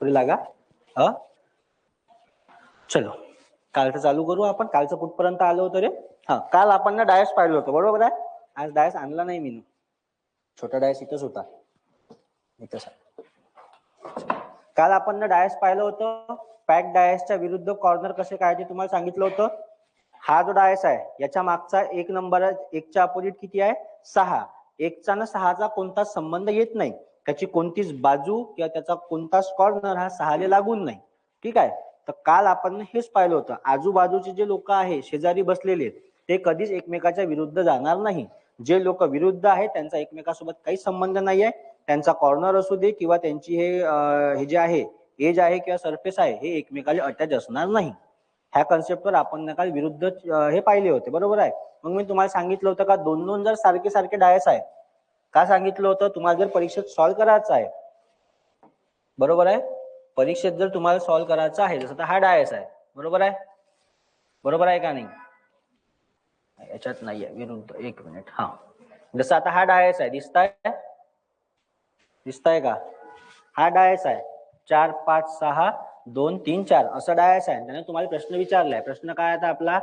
पुढे लागा. चलो कालचं चालू करू आपण. कालचं कुठपर्यंत आलो होतं रे? हा, काल आपण ना डायस पाहिलं होतं, बरोबर आहे. आज डायस आणला नाही मी. छोटा डायस इथंच होता, इथंच. काल आपण ना डायस पाहिलं होतं. पॅक डायसच्या विरुद्ध कॉर्नर कसे काढायचे तुम्हाला सांगितलं होतं. हा जो डायस आहे याच्या मागचा एक नंबर आहे, एकच्या अपोजिट किती आहे? 6. एकचा ना 6चा कोणताच संबंध येत नाही. त्याची कोणतीच बाजू किंवा त्याचा कोणताच कॉर्नर हा 6ला लागून नाही. ठीक आहे. तर काल आपण हेच पाहिलं होतं. आजूबाजूचे जे लोक आहे, शेजारी बसलेले, ते कधीच एकमेकाच्या विरुद्ध जाणार नाही. जे लोक विरुद्ध आहेत त्यांचा एकमेकासोबत काही संबंध नाही आहे. त्यांचा कॉर्नर असू दे किंवा त्यांची हे जे आहे एज आहे किंवा सरफेस आहे, हे एकमेकाला अटॅच असणार नाही. ह्या कन्सेप्टवर आपण नकाल विरुद्ध हे पाहिले होते, बरोबर आहे. मग मी तुम्हाला सांगितलं होतं का दोन दोन जर सारखे सारखे डायस आहे, का सांगितलं होतं? तुम्हाला जर परीक्षेत सॉल्व्ह करायचं आहे, बरोबर आहे, परीक्षेत जर तुम्हाला सॉल्व्ह करायचं आहे, जसं हा डायस आहे, बरोबर आहे, बरोबर आहे का नाही? याच्यात नाहीये विरुद्ध. एक मिनिट. हा, जसं आता हा डायस आहे, दिसताय का? हा डायस आहे 4 5 6 2 3 4 असा डायस आहे. त्याने तुम्हाला प्रश्न विचारलाय. प्रश्न काय आता आपला?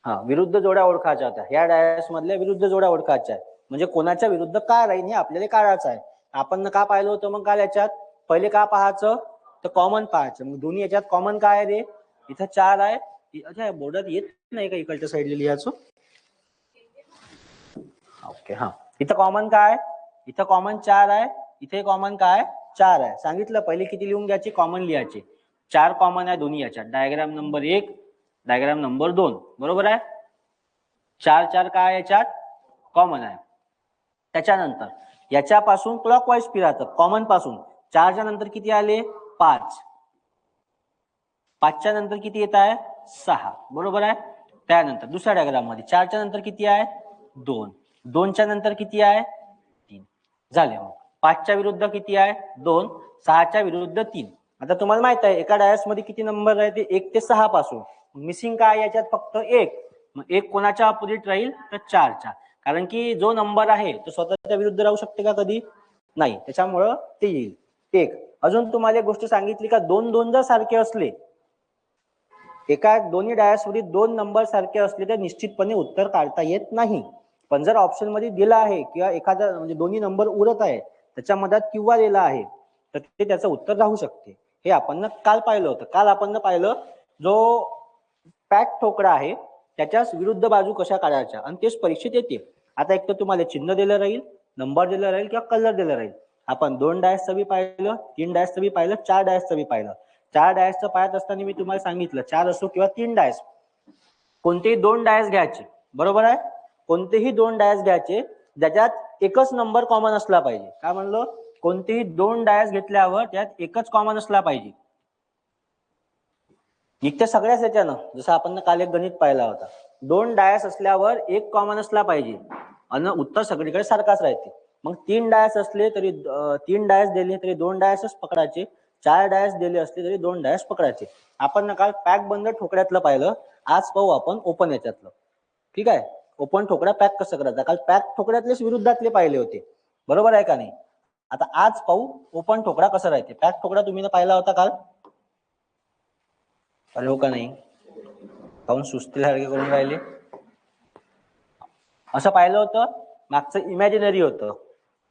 हा, विरुद्ध जोड्या ओळखायच्या होत्या. या डायस मधल्या विरुद्ध जोड्या ओळखायच्या आहेत. म्हणजे कोणाच्या विरुद्ध काय राहील हे आपल्याला काढायचं आहे. आपण का पाहिलं होतं मग काल याच्यात? पहिले का पाहायचं? तर कॉमन पाहायचं. मग दोन्ही याच्यात कॉमन काय आहे रे? इथं 4 आहे. अच्छा, बोर्डात येत नाही का इकडच्या साईडला लिहायचं? ओके. हा, इथं कॉमन काय? इथं कॉमन 4 आहे. इथे कॉमन काय? 4 आहे. सांगितलं पहिले किती लिहून घ्यायची? कॉमन लिहायची. 4 कॉमन आहे दोन्ही याच्यात. डायग्राम नंबर 1, डायग्राम नंबर 2, बरोबर आहे. 4 4 काय याच्यात? कॉमन आहे. त्याच्यानंतर याच्यापासून क्लॉकवाईज फिरायचं कॉमन पासून. 4च्या नंतर किती आले? 5. 5च्या नंतर किती येत आहे? 6, बरोबर आहे. त्यानंतर दुसऱ्या डायग्राम मध्ये 4च्या नंतर किती आहे? 2. 2च्या नंतर किती आहे? 3. झाले. मग 5च्या विरुद्ध किती आहे? 2. 6च्या विरुद्ध 3. आता तुम्हाला माहित आहे एका डायस मध्ये किती नंबर आहे? ते 1 ते 6 पासून. मिसिंग काय याच्यात? फक्त 1. मग 1 कोणाच्या अपोजिट राहील? तर 4च्या. कारण की जो नंबर आहे तो स्वतःच्या विरुद्ध राहू शकते का? कधी नाही. त्याच्यामुळं ते येईल 1. अजून तुम्हाला एक गोष्ट सांगितली का 2 2 जर सारखे असले, एका दोन्ही डायस मध्ये 2 नंबर सारखे असले तर निश्चितपणे उत्तर काढता येत नाही. पण जर ऑप्शन मध्ये दिला आहे किंवा एखादा म्हणजे दोन्ही नंबर उरत आहे, त्याच्या मधात किंवा दिला आहे, तर ते त्याचं उत्तर राहू शकते. हे आपण काल पाहिलं होतं. काल आपण पाहिलं जो पॅक ठोकळा आहे त्याच्याच विरुद्ध बाजू कशा काढायच्या, आणि तेच परीक्षेत येते. आता एक तर तुम्हाला चिन्ह दिलं राहील, नंबर दिलं राहील किंवा कलर दिलं राहील. आपण 2 डायसचं बी पाहिलं, 3 डायसचं बी पाहिलं, 4 डायसचं बी पाहिलं. 4 डायसचं पाहत असताना मी तुम्हाला सांगितलं 4 असो किंवा 3 डायस, कोणतेही 2 डायस घ्यायचे, बरोबर आहे. कोणतेही 2 डायस घ्यायचे ज्याच्यात एकच नंबर कॉमन असला पाहिजे. काय म्हणलो? कोणतेही 2 डायस घेतल्यावर त्यात एकच कॉमन असला पाहिजे. इथे सगळ्याच याच्यानं, जसं आपण काल एक गणित पाहिला होता, 2 डायस असल्यावर एक कॉमन असला पाहिजे आणि उत्तर सगळीकडे सारखाच राहते. मग 3 डायस असले तरी 3 डायस दिले तरी 2 डायसच पकडायचे. 4 डायस दिले असले तरी 2 डायस पकडायचे. आपण काल पॅक बंद ठोकड्यातलं पाहिलं. आज पाहू आपण ओपन याच्यातलं. ठीक आहे. ओपन ठोकळा पॅक कसं करायचं? काल पॅक ठोकड्यातलेच विरुद्धातले पाहिले होते, बरोबर आहे का नाही? आता आज पाहू ओपन ठोकळा कसं राहते. पॅक ठोकळा तुम्ही पाहिला होता काल, हो का नाही? काऊन सुस्तीसारखे करून राहिले? असं पाहिलं होतं. मागचं इमॅजिनरी होतं,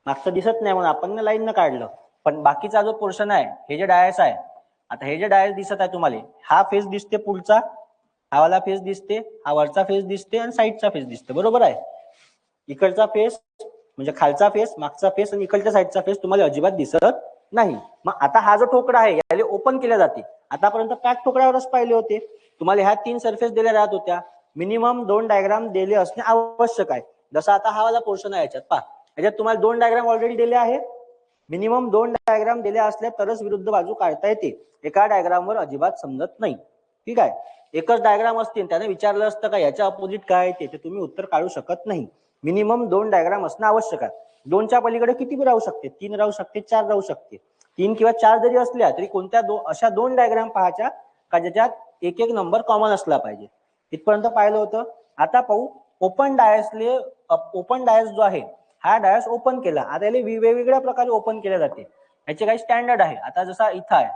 मागचं दिसत नाही म्हणून आपण लाईन न काढलं. पण बाकीचा जो पोर्शन आहे, हे जे डायस आहे, आता हे जे डायस दिसत आहे तुम्हाला, हा फेस दिसते पुढचा, हा वाला फेस दिसते, हा वरचा फेस दिसते आणि साईडचा फेस दिसते, बरोबर आहे. इकडचा फेस म्हणजे खालचा फेस, मागचा फेस आणि इकडच्या साईडचा फेस तुम्हाला अजिबात दिसत नाही. मग आता हा जो ठोकळा आहे याला ओपन केला जाते. आतापर्यंत पॅक ठोकळ्यावरच पाहिले होते. तुम्हाला ह्या 3 सरफेस दिल्या राहत होत्या. मिनिमम 2 डायग्राम दिले असणे आवश्यक आहे. जसं आता हा वाला पोर्शन आहे याच्यात पहा, याच्यात तुम्हाला 2 डायग्राम ऑलरेडी दिले आहे. मिनिमम 2 डायग्राम दिले असल्या तरच विरुद्ध बाजू काढता येते. एका डायग्रामवर अजिबात समजत नाही. ठीक आहे. एकच डायग्राम असतील, त्याने विचारलं असतं का याच्या अपोजिट काय आहे ते तुम्ही उत्तर काढू शकत नाही. मिनिमम 2 डायग्राम असणं आवश्यक आहे. 2च्या पलीकडे किती राहू शकते? 3 राहू शकते, 4 राहू शकते. 3 किंवा 4 जरी असल्या तरी कोणत्या अशा 2 डायग्राम पाहायच्या का ज्याच्यात एक एक नंबर कॉमन असला पाहिजे. इथपर्यंत पाहिलं होतं. आता पाहू ओपन डायसले. ओपन डायस जो आहे हा डायस ओपन केला. आता याला वेगवेगळ्या प्रकारे ओपन केले जाते. ह्याचे काही स्टँडर्ड आहे. आता जसा इथं आहे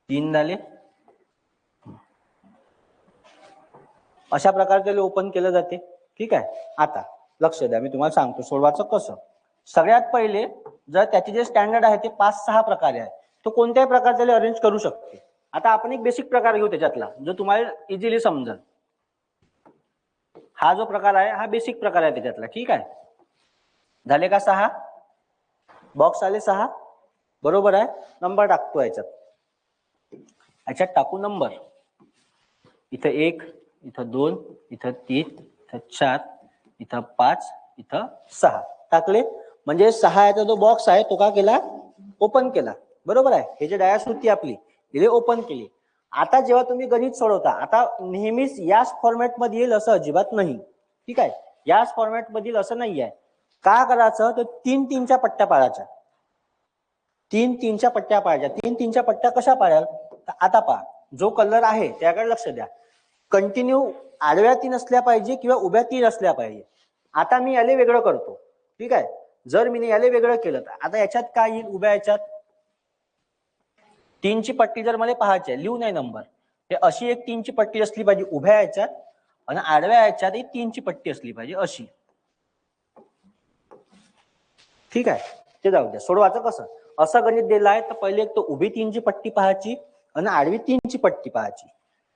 3 झाले, अशा प्रकारे त्याला ओपन केलं जाते. ठीक आहे. आता लक्ष द्या, मी तुम्हाला सांगतो सोडवायचं कसं. सगळ्यात पहिले जर त्याचे जे स्टँडर्ड आहे ते 5-6 प्रकारे आहे, तो कोणत्याही प्रकारे त्याला अरेंज करू शकते. आता आपण एक बेसिक प्रकार घेऊ त्याच्यातला जो तुम्हाला इझिली समजेल. हा जो प्रकार आहे हा बेसिक प्रकार आहे त्याच्यातला. ठीक आहे. झाले का 6 बॉक्स आले? 6 बरोबर आहे. नंबर टाकतो याच्यात टाकू नंबर. इथं 1, इथं 2, इथं 3, इथं 4, इथं 5, इथं 6 टाकले. म्हणजे 6 याचा जो बॉक्स आहे तो का केला? ओपन केला. बरोबर आहे. हे जे डायस होती आपली तिने ओपन केली. आता जेव्हा तुम्ही गणित सोडवता, आता नेहमीच याच फॉर्मॅट मध्ये येईल असं अजिबात नाही. ठीक आहे. याच फॉर्मॅट मधील असं नाही आहे. का करायचं तर 3-3च्या पट्ट्या पाडायच्या. 3-3च्या पट्ट्या पाडायच्या. 3-3च्या पट्ट्या कशा पाडाल? आता पहा, जो कलर आहे त्याकडे लक्ष द्या. कंटिन्यू आडव्या 3 असल्या पाहिजे किंवा उभ्या 3 असल्या पाहिजे. आता मी याले वेगळं करतो. ठीक आहे. जर मी याले वेगळं केलं तर आता याच्यात काय येईल? उभ्या याच्यात 3ची पट्टी जर मला पाहायची आहे, लिहू नाही नंबर, हे अशी एक 3ची पट्टी असली पाहिजे उभ्या याच्यात, आणि आडव्या याच्यात एक 3ची पट्टी असली पाहिजे अशी. ठीक आहे. ते जाऊ द्या. सोडवायचं कसं? असं गणित दिलं आहे तर पहिले एक तो उभी 3ची पट्टी पाहायची आणि आडवी 3ची पट्टी पाहायची.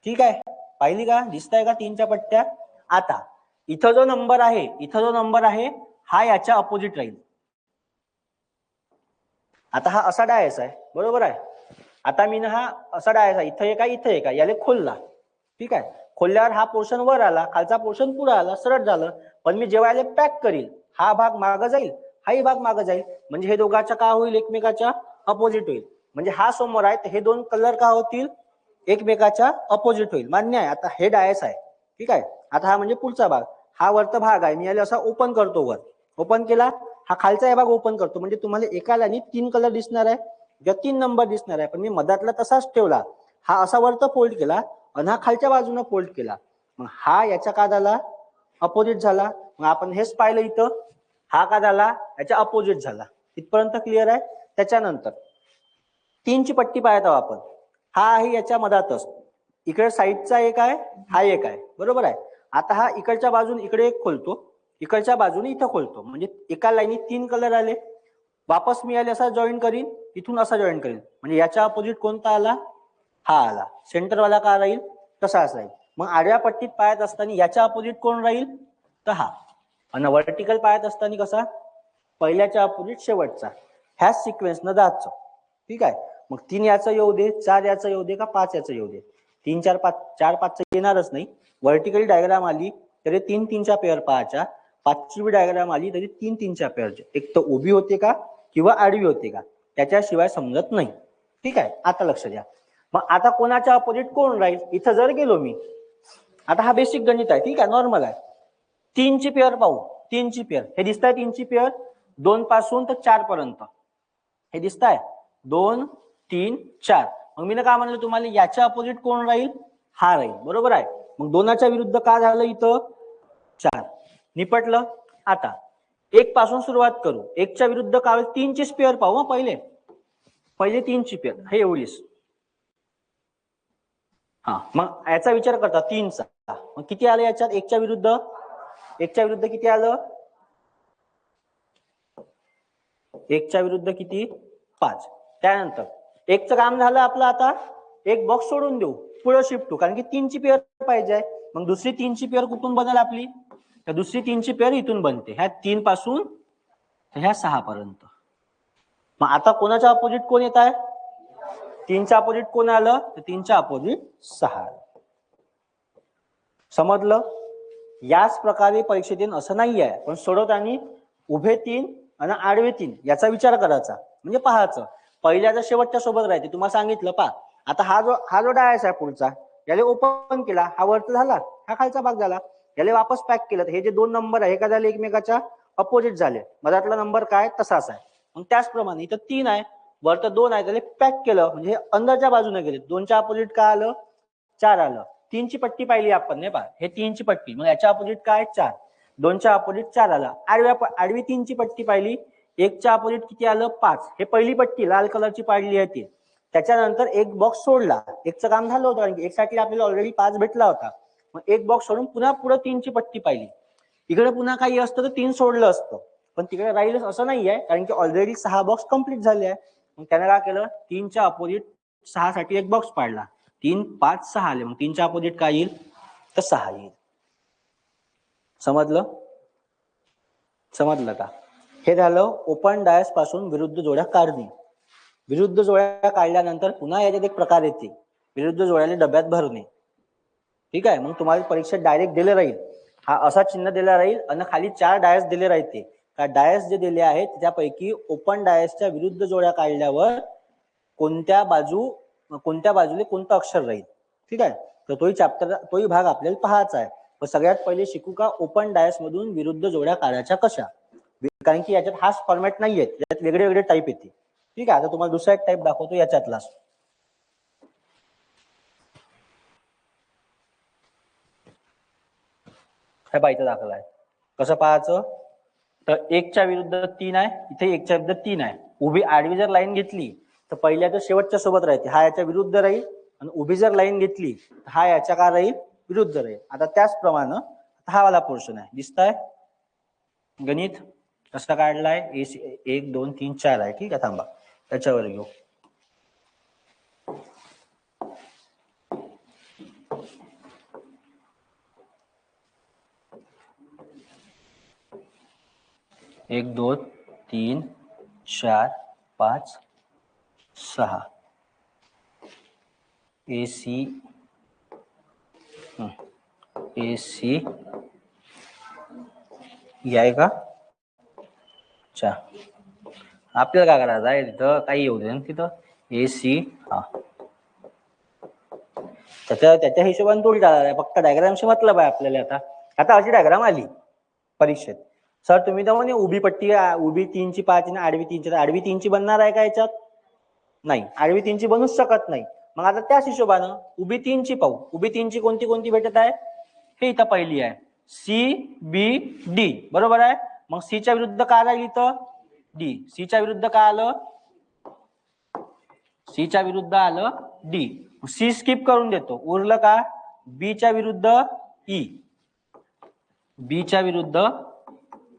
ठीक आहे. पाहिली का? दिसताय का 3च्या पट्ट्या? आता इथं जो नंबर आहे हा याच्या अपोजिट राहील. आता हा असा डायस आहे. बरोबर आहे. आता मी ना हा असा डायस आहे, इथं एक आहे, इथं एक आहे, याले खोलला. ठीक आहे. खोलल्यावर हा पोर्शन वर आला, खालचा पोर्शन पुढे आला, सरळ झालं. पण मी जेव्हा याले पॅक करील, हा भाग मागं जाईल, हाही भाग मागं जाईल. म्हणजे हे दोघांच्या का होईल? एकमेकाच्या अपोजिट होईल. म्हणजे हा समोर आहे तर हे दोन कलर का होतील? एकमेकाच्या अपोजिट होईल. मान्य आहे. आता हे डायस आहे. ठीक आहे. आता हा म्हणजे पुढचा भाग, हा वरचा भाग आहे. मी याला असा ओपन करतो. वर ओपन केला, हा खालचा हे भाग ओपन करतो. म्हणजे तुम्हाला एका लाईनीत 3 कलर दिसणार आहे किंवा 3 नंबर दिसणार आहे. पण मी मधातला तसाच ठेवला. हा असा वरचा फोल्ड केला आणि हा खालच्या बाजूने फोल्ड केला. मग हा याच्या का झाला? अपोजिट झाला. मग आपण हेच पाहिलं इथं, हा का झाला? याच्या अपोजिट झाला. इथपर्यंत क्लिअर आहे. त्याच्यानंतर 3ची पट्टी पाहत आहोत आपण. हा आहे याच्या मधातच, इकडे साईडचा एक आहे, हा एक आहे. बरोबर आहे. आता हा इकडच्या बाजूने इकडे एक खोलतो, इकडच्या बाजूने इथं खोलतो. म्हणजे एका लाईनीत 3 कलर आले. वापस मी याला असा जॉईन करीन, इथून असा जॉईन करीन. म्हणजे याच्या अपोजिट कोणता आला? हा आला. सेंटरवाला का राहील? तसाच राहील. मग आडव्या पट्टीत पाहत असताना याच्या अपोजिट कोण राहील? तर हा. आणि व्हर्टिकल पाहत असताना कसा? पहिल्याच्या अपोजिट शेवटचा. ह्याच सिक्वेन्सनं जायचं. ठीक आहे. मग 3 याचं येऊ दे, 4 याचं येऊ दे, का 5 याचं येऊ दे. 3, 4, 5, 4, 5 येणारच नाही. व्हर्टिकली डायग्राम आली तरी 3-3च्या पेअर पाहायच्या. 5ची डायग्राम आली तरी 3-3च्या पेअरच्या. एक तर उभी होते का किंवा आडवी होते का, त्याच्याशिवाय समजत नाही. ठीक आहे. आता लक्ष द्या. मग आता कोणाच्या अपोजिट कोण राहील? इथं जर गेलो मी, आता हा बेसिक गणित आहे. ठीक आहे. नॉर्मल आहे. 3ची पेअर पाहू. 3ची पेअर हे दिसत आहे. 3ची पेअर 2 पासून तर 4 पर्यंत हे दिसत आहे. 2, 3, 4. मग मी ना काय म्हणलं तुम्हाला? याच्या अपोजिट कोण राहील? हा राहील. बरोबर आहे. मग 2च्या विरुद्ध का झालं? इथं 4. निपटलं. आता 1 पासून सुरुवात करू. 1च्या विरुद्ध का होईल? 3ची पेअर पाहू. पहिले 3ची पेअर हे एवढीच. हा. मग याचा विचार करता 3चा. मग किती आलं याच्यात? 1च्या विरुद्ध? 1च्या विरुद्ध किती आलं? 1च्या विरुद्ध किती? 5. त्यानंतर 1चं काम झालं आपलं. आता एक बॉक्स सोडून देऊ, पुढे शिफ्ट होऊ, कारण की 3ची पेअर पाहिजे आहे. मग दुसरी 3ची पेअर कुठून बनेल आपली? तर दुसरी 3ची पेअर इथून बनते, ह्या 3 पासून ह्या 6 पर्यंत. मग आता कोणाच्या अपोजिट कोण येत आहे? 3च्या अपोजिट कोण आलं? तर 3च्या अपोजिट 6. समजलं? याच प्रकारे परीक्षेत येईल असं नाही आहे. पण सोडवताना उभे 3 आणि आडवे 3 याचा विचार करायचा. म्हणजे पाहायचं पहिल्याच्या शेवटच्या सोबत राहते. तुम्हाला सांगितलं पहा. आता हा जो डायस आहे पुढचा, याला ओपन केला, हा वरचा झाला, हा खालचा भाग झाला. याला वापस पॅक केलं तर हे जे 2 नंबर आहे का झाले? एकमेकाच्या अपोजिट झाले. मधातला नंबर काय? तसाच आहे. मग त्याचप्रमाणे इथं 3 आहे, वरतं 2 आहे, त्याला पॅक केलं म्हणजे हे अंदरच्या बाजूने गेले. 2च्या अपोजिट काय आलं? 4 आलं. 3ची पट्टी पाहिली आपण, नाही पहा, हे 3ची पट्टी. मग याच्या अपोजिट काय? 4. 2च्या अपोजिट 4 आला. आडवी 3ची पट्टी पाहिली, एकच्या अपोजिट किती आलं 5. हे पहिली पट्टी लाल कलरची पाडली आहे ती. त्याच्यानंतर एक बॉक्स सोडला, एकचं काम झालं होतं कारण की एक साठी आपल्याला ऑलरेडी 5 भेटला होता. मग एक बॉक्स सोडून पुन्हा पुढे 3ची पट्टी पाहिली. इकडे पुन्हा काही असतं तर 3 सोडलं असतं, पण तिकडे राहीलच असं नाही आहे कारण की ऑलरेडी 6 बॉक्स कंप्लीट झाले आहे. मग त्याने काय केलं, 3च्या अपोजिट 6 साठी एक बॉक्स पाडला. 3 5 6 आले, मग 3च्या अपोजिट काय येईल तर 6 येईल. समजलं? समजलं का? हे झालं ओपन डायस पासून विरुद्ध जोड्या काढणे. विरुद्ध जोड्या काढल्यानंतर पुन्हा याच्यात एक प्रकार येते, विरुद्ध जोड्याला डब्यात भरणे. ठीक आहे, मग तुम्हाला परीक्षेत डायरेक्ट दिले राहील, हा असा चिन्ह दिला राहील आणि खाली 4 डायस दिले राहते. का डायस जे दिले आहेत त्यापैकी ओपन डायसच्या विरुद्ध जोड्या काढल्यावर कोणत्या बाजूला कोणतं अक्षर राहील. ठीक आहे, तर तोही चॅप्टर तोही भाग आपल्याला पाहायचा आहे. पण सगळ्यात पहिले शिकू का ओपन डायस मधून विरुद्ध जोड्या काढायच्या कशा, कारण की याच्यात हाच फॉर्मॅट नाहीये, याच्यात वेगळे वेगळे टाईप येते. ठीक आहे, आता तुम्हाला दुसरा एक टाईप दाखवतो याच्यातलाच. हे पाहिजे दाखला आहे. कसं पाहायचं, तर 1च्या विरुद्ध 3 आहे, इथे 1च्या विरुद्ध 3 आहे. उभी आडवी जर लाईन घेतली तर पहिल्या तर शेवटच्या सोबत राहते, हा याच्या विरुद्ध राहील. आणि उभी जर लाईन घेतली तर हा याच्या का राहील विरुद्ध राहील. आता त्याचप्रमाणे हा वाला पोर्शन आहे, दिसताय गणित कसा काढलाय, 1 2 3 4 आहे. ठीक आहे, थांबा त्याच्यावर घेऊ. एक 2 3 4 5 6 AC आहे का? अच्छा, आपल्याला काय करायचं आहे, तिथं काही येऊ दे ना, तिथं AC. हा, त्याच्या हिशोबाने तोडी टाळा, फक्त डायग्रामशी मतलब आहे आपल्याला. आता अशी डायग्राम आली परीक्षेत, सर तुम्ही तर म्हणे उभी पट्टी, उभी 3ची 5 आणि आडवी 3ची, आडवी 3ची बनणार आहे का याच्यात? नाही, आडवी 3ची बनूच शकत नाही. मग आता त्याच हिशोबानं उभी 3ची पाहू. उभी 3ची कोणती कोणती भेटत आहे, हे इथं पहिली आहे CBD, बरोबर आहे. मग सीच्या विरुद्ध काय राहील इथं D. सीच्या विरुद्ध काय आलं, सीच्या विरुद्ध आलं D. सी स्किप करून देतो, उरलं का बीच्या विरुद्ध E. बीच्या विरुद्ध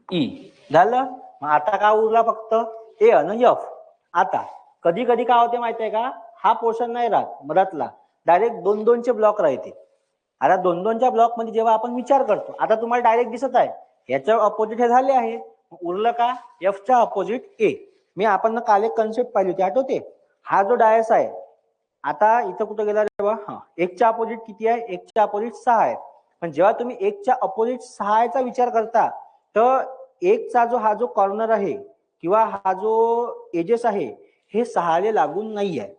E झालं. मग आता काय उरला फक्त A आणि F. आता कधी कधी काय होते माहितीये का, हा पोर्शन नाही राहत मधातला, डायरेक्ट 2-2चे ब्लॉक राहते. आता 2-2च्या ब्लॉक मध्ये जेव्हा आपण विचार करतो, आता तुम्हाला डायरेक्ट दिसत आहे याच्या अपोजिट हे झाले आहे, उरलं का Fच्या अपोजिट A. मी आपण काल एक कन्सेप्ट पाहिली होती, आठवते? हा जो डायस आहे, आता इथं कुठं गेला रे बा, हा 1च्या अपोजिट किती आहे, 1च्या अपोजिट 6 आहे. पण जेव्हा तुम्ही 1च्या अपोजिट 6 चा विचार करता, तर 1चा हा जो कॉर्नर आहे किंवा हा जो एजेस आहे, हे 6 लागून नाही आहे.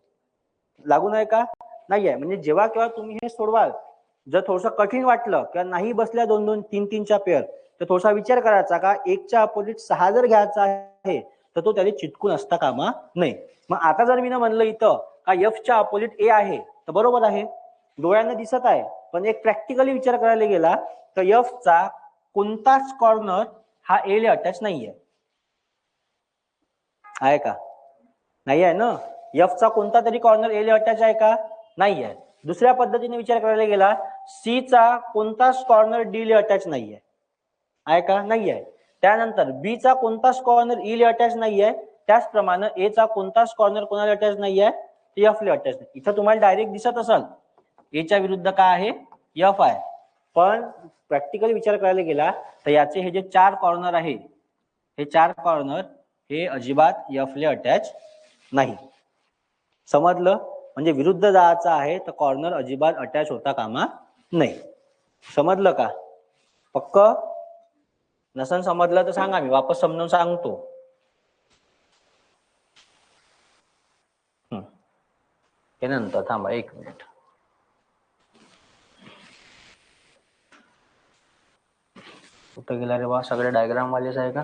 लागून आहे का? नाही आहे. म्हणजे जेव्हा केव्हा तुम्ही हे सोडवाल, जर थोडंसं कठीण वाटलं किंवा नाही बसल्या 2-2 3-3च्या पेअर, तर थोडासा विचार करायचा का 1च्या अपोजिट 6 जर घ्यायचा आहे तर तो त्याने चिटकून असता कामा नाही. मग आता जर मी म्हणलं इथं का Fच्या अपोजिट A आहे, तर बरोबर आहे, डोळ्यांना दिसत आहे. पण एक प्रॅक्टिकली विचार करायला गेला तर Fचा कोणताच कॉर्नर हा A ला अटॅच नाहीये. आहे का? नाही आहे ना. Fचा कोणता तरी कॉर्नर A ला अटॅच आहे का? नाही आहे. दुसऱ्या पद्धतीने विचार करायला गेला, C चा कोणताच कॉर्नर D ला अटॅच नाहीये. आहे का? नाही आहे. त्यानंतर B चा कोणताच कॉर्नर E ला अटॅच नाहीये. त्याचप्रमाणे A चा कोणताच कॉर्नर कोणाला अटॅच नाहीये, F ला अटॅच नाही. इथं तुम्हाला डायरेक्ट दिसत असेल A च्या विरुद्ध काय आहे, F आहे. पण प्रॅक्टिकली विचार करायला गेला तर याचे हे जे 4 कॉर्नर आहे, हे 4 कॉर्नर हे अजिबात F ला अटॅच नाही. समजलं? म्हणजे विरुद्ध जायचं आहे तर कॉर्नर अजिबात अटॅच होता कामा नाही. समजलं का? पक्क? नसन समजलं तर सांगा, मी वापस समजावून सांगतो. त्यानंतर थांबा 1 मिनिट. कुठं गेला रे बा, सगळे डायग्राम वालेच आहे का?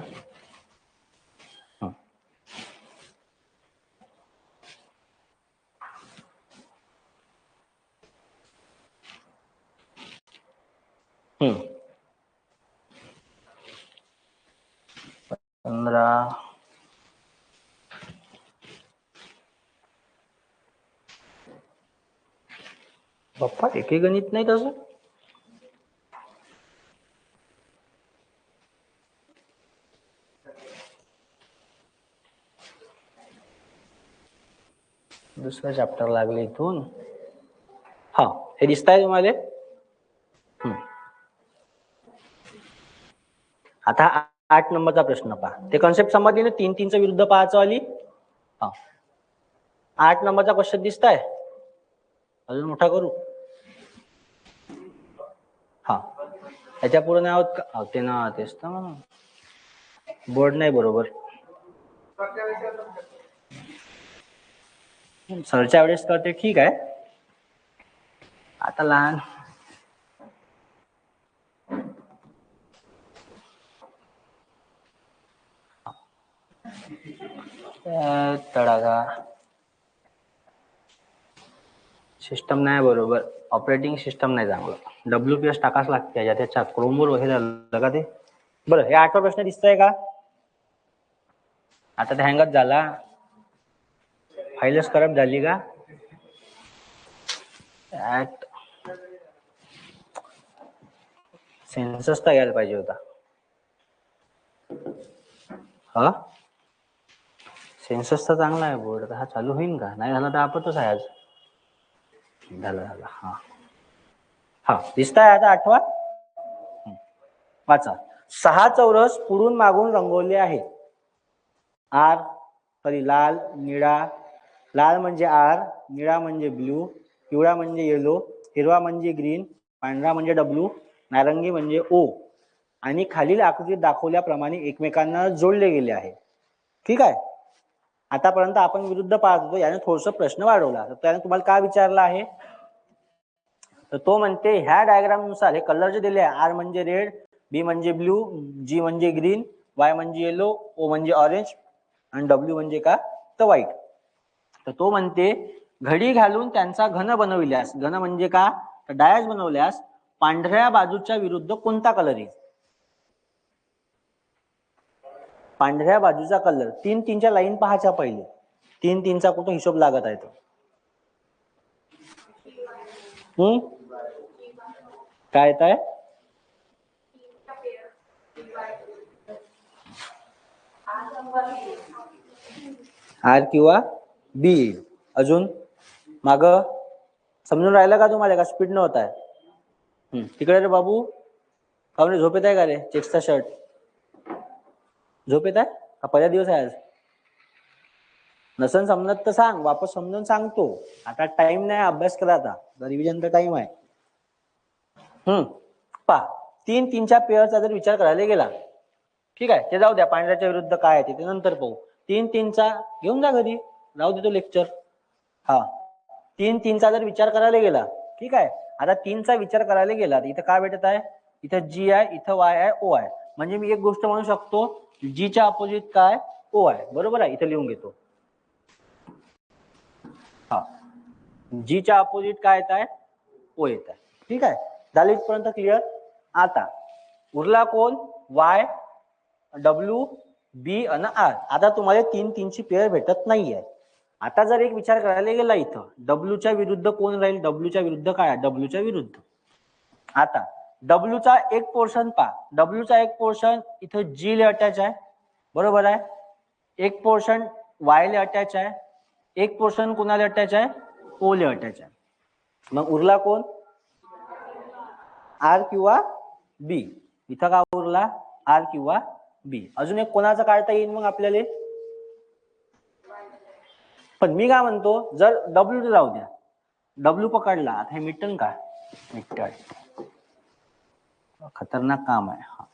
हम्म 15 बाप्पा एकही गणित नाही तसं. दुसरं चॅप्टर लागले इथून. हा हे दिसताय तुम्हाला. आता 8 नंबरचा प्रश्न पहा. ते कॉन्सेप्ट समजली ना, 3-3चं विरुद्ध पाहायचं आली. हा 8 नंबरचा क्वेश्चन दिसताय. अजून मोठा करू. हा याच्या पुढे नाही आहोत का ते ना, तेच ना बोर्ड नाही बरोबर. सरच्या वेळेस करते ठीक आहे. आता लहान तडागा सिस्टम नाही बरोबर. ऑपरेटिंग सिस्टम नाही चांगलं. WPS टाकाच लागते त्याच्यात. क्रोमवर वगैरे आलं का ते. बरं हे 8वा प्रश्न दिसतोय का. आता ते हँगच झाला. फाईलच करप्ट झाली का. सेन्सस तर घ्यायला पाहिजे होता. हा सेन्सस तर चांगला आहे बोर्ड. हा चालू होईल का. नाही झाला तर आपतच आहे आज. झाला हा हा दिसताय आता 8वा. वाचा. 6 चौरस पुढून मागून रंगवले आहेत. लाल, निळा. लाल म्हणजे आर, निळा म्हणजे ब्ल्यू, पिवळा म्हणजे येलो, हिरवा म्हणजे ग्रीन, पांढरा म्हणजे डब्ल्यू, नारंगी म्हणजे ओ आणि खालील आकृतीत दाखवल्याप्रमाणे एकमेकांना जोडले गेले आहे. ठीक आहे. आतापर्यंत आपण विरुद्ध पाहत होतो. याने थोडस प्रश्न वाढवला. तर त्याने तुम्हाला काय विचारला आहे. तर तो म्हणते ह्या डायग्राम नुसार हे कलर जे दिले आहे. आर म्हणजे रेड, बी म्हणजे ब्ल्यू, जी म्हणजे ग्रीन, वाय म्हणजे येलो, ओ म्हणजे ऑरेंज आणि डब्ल्यू म्हणजे का तर व्हाईट. तर तो म्हणते घडी घालून त्यांचा घन बनविल्यास, घन म्हणजे का तर डायज बनवल्यास पांढऱ्या बाजूच्या विरुद्ध कोणता कलर येईल. पांढऱ्या बाजूचा कलर. 3-3च्या लाईन पाहायच्या पहिले. 3-3चा कुठं हिशोब लागत आहे तो. काय येत आहे. आर किंवा बी येईल. अजून माग समजून राहिलं का तुम्हाला. का स्पीड न होत आहे. तिकडे रे बाबू. काऊन झोप येत आहे का रे. चेक्सचा शर्ट. झोप येत आहे का पहिला दिवस आहे आज. नसन समजत तर सांग. वापस समजून सांगतो. आता टाइम नाही अभ्यास करा. आता रिव्हिजनचा टाइम आहे. पहा 3-3च्या पेअरचा जर विचार करायला गेला. ठीक आहे. ते जाऊ द्या. पांढऱ्याच्या विरुद्ध काय आहे ते नंतर पाहू. 3-3चा घेऊन जा घरी. राहू देतो लेक्चर. हा 3-3चा जर विचार करायला गेला. ठीक आहे. आता 3चा विचार करायला गेला तर इथं काय भेटत आहे. इथं जी आहे, इथं वाय आहे, ओ आहे. म्हणजे मी एक गोष्ट म्हणू शकतो. जीच्या अपोजिट काय ओ आहे. बरोबर आहे. इथं लिहून घेतो. हा जीच्या अपोजिट काय येत आहे ओ येत आहे. ठीक आहे. झालं इथपर्यंत क्लिअर. आता उरला कोण वाय, डब्ल्यू, बी आणि आर. आता तुम्हाला 3-3ची पेअर भेटत नाहीये. आता जर एक विचार करायला गेला इथं डब्ल्यूच्या विरुद्ध कोण राहील. डब्ल्यूच्या विरुद्ध काय. डब्ल्यूच्या विरुद्ध. आता डब्ल्यूचा एक पोर्शन पहा. डब्ल्यूचा एक पोर्शन इथं जी ले अटॅच आहे. बरोबर आहे. एक पोर्शन वाय ले अटॅच आहे. एक पोर्शन कोणाला अटॅच आहे ओ ले अटॅच आहे. मग उरला कोण आर किंवा बी. इथं का उरला आर किंवा बी. अजून एक कोणाचं काढता येईल मग आपल्याला. पण मी काय म्हणतो जर डब्ल्यू राहू द्या. डब्ल्यू पकडला. आता हे मिटन का मिटल. खतरनाक काम आहे. हा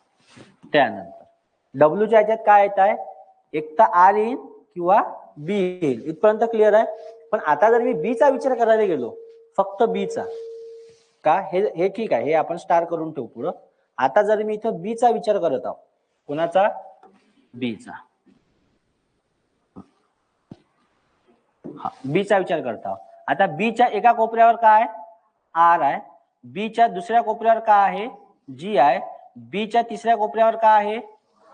त्यानंतर डब्ल्यूच्या ह्याच्यात काय येत आहे. एक तर आर येईल किंवा बी येईल. इथपर्यंत क्लिअर आहे. पण आता जर मी बीचा विचार करायला गेलो फक्त बीचा का हे ठीक आहे. हे आपण स्टार करून ठेवू पुढं. आता जर मी इथं बीचा विचार करत आहोत. कोणाचा बीचा. बीचा विचार करता. आता बीच्या एका कोपऱ्यावर काय आर आहे. बीच्या दुसऱ्या कोपऱ्यावर काय आहे जी आहे. बीच्या तिसऱ्या कोपऱ्यावर काय आहे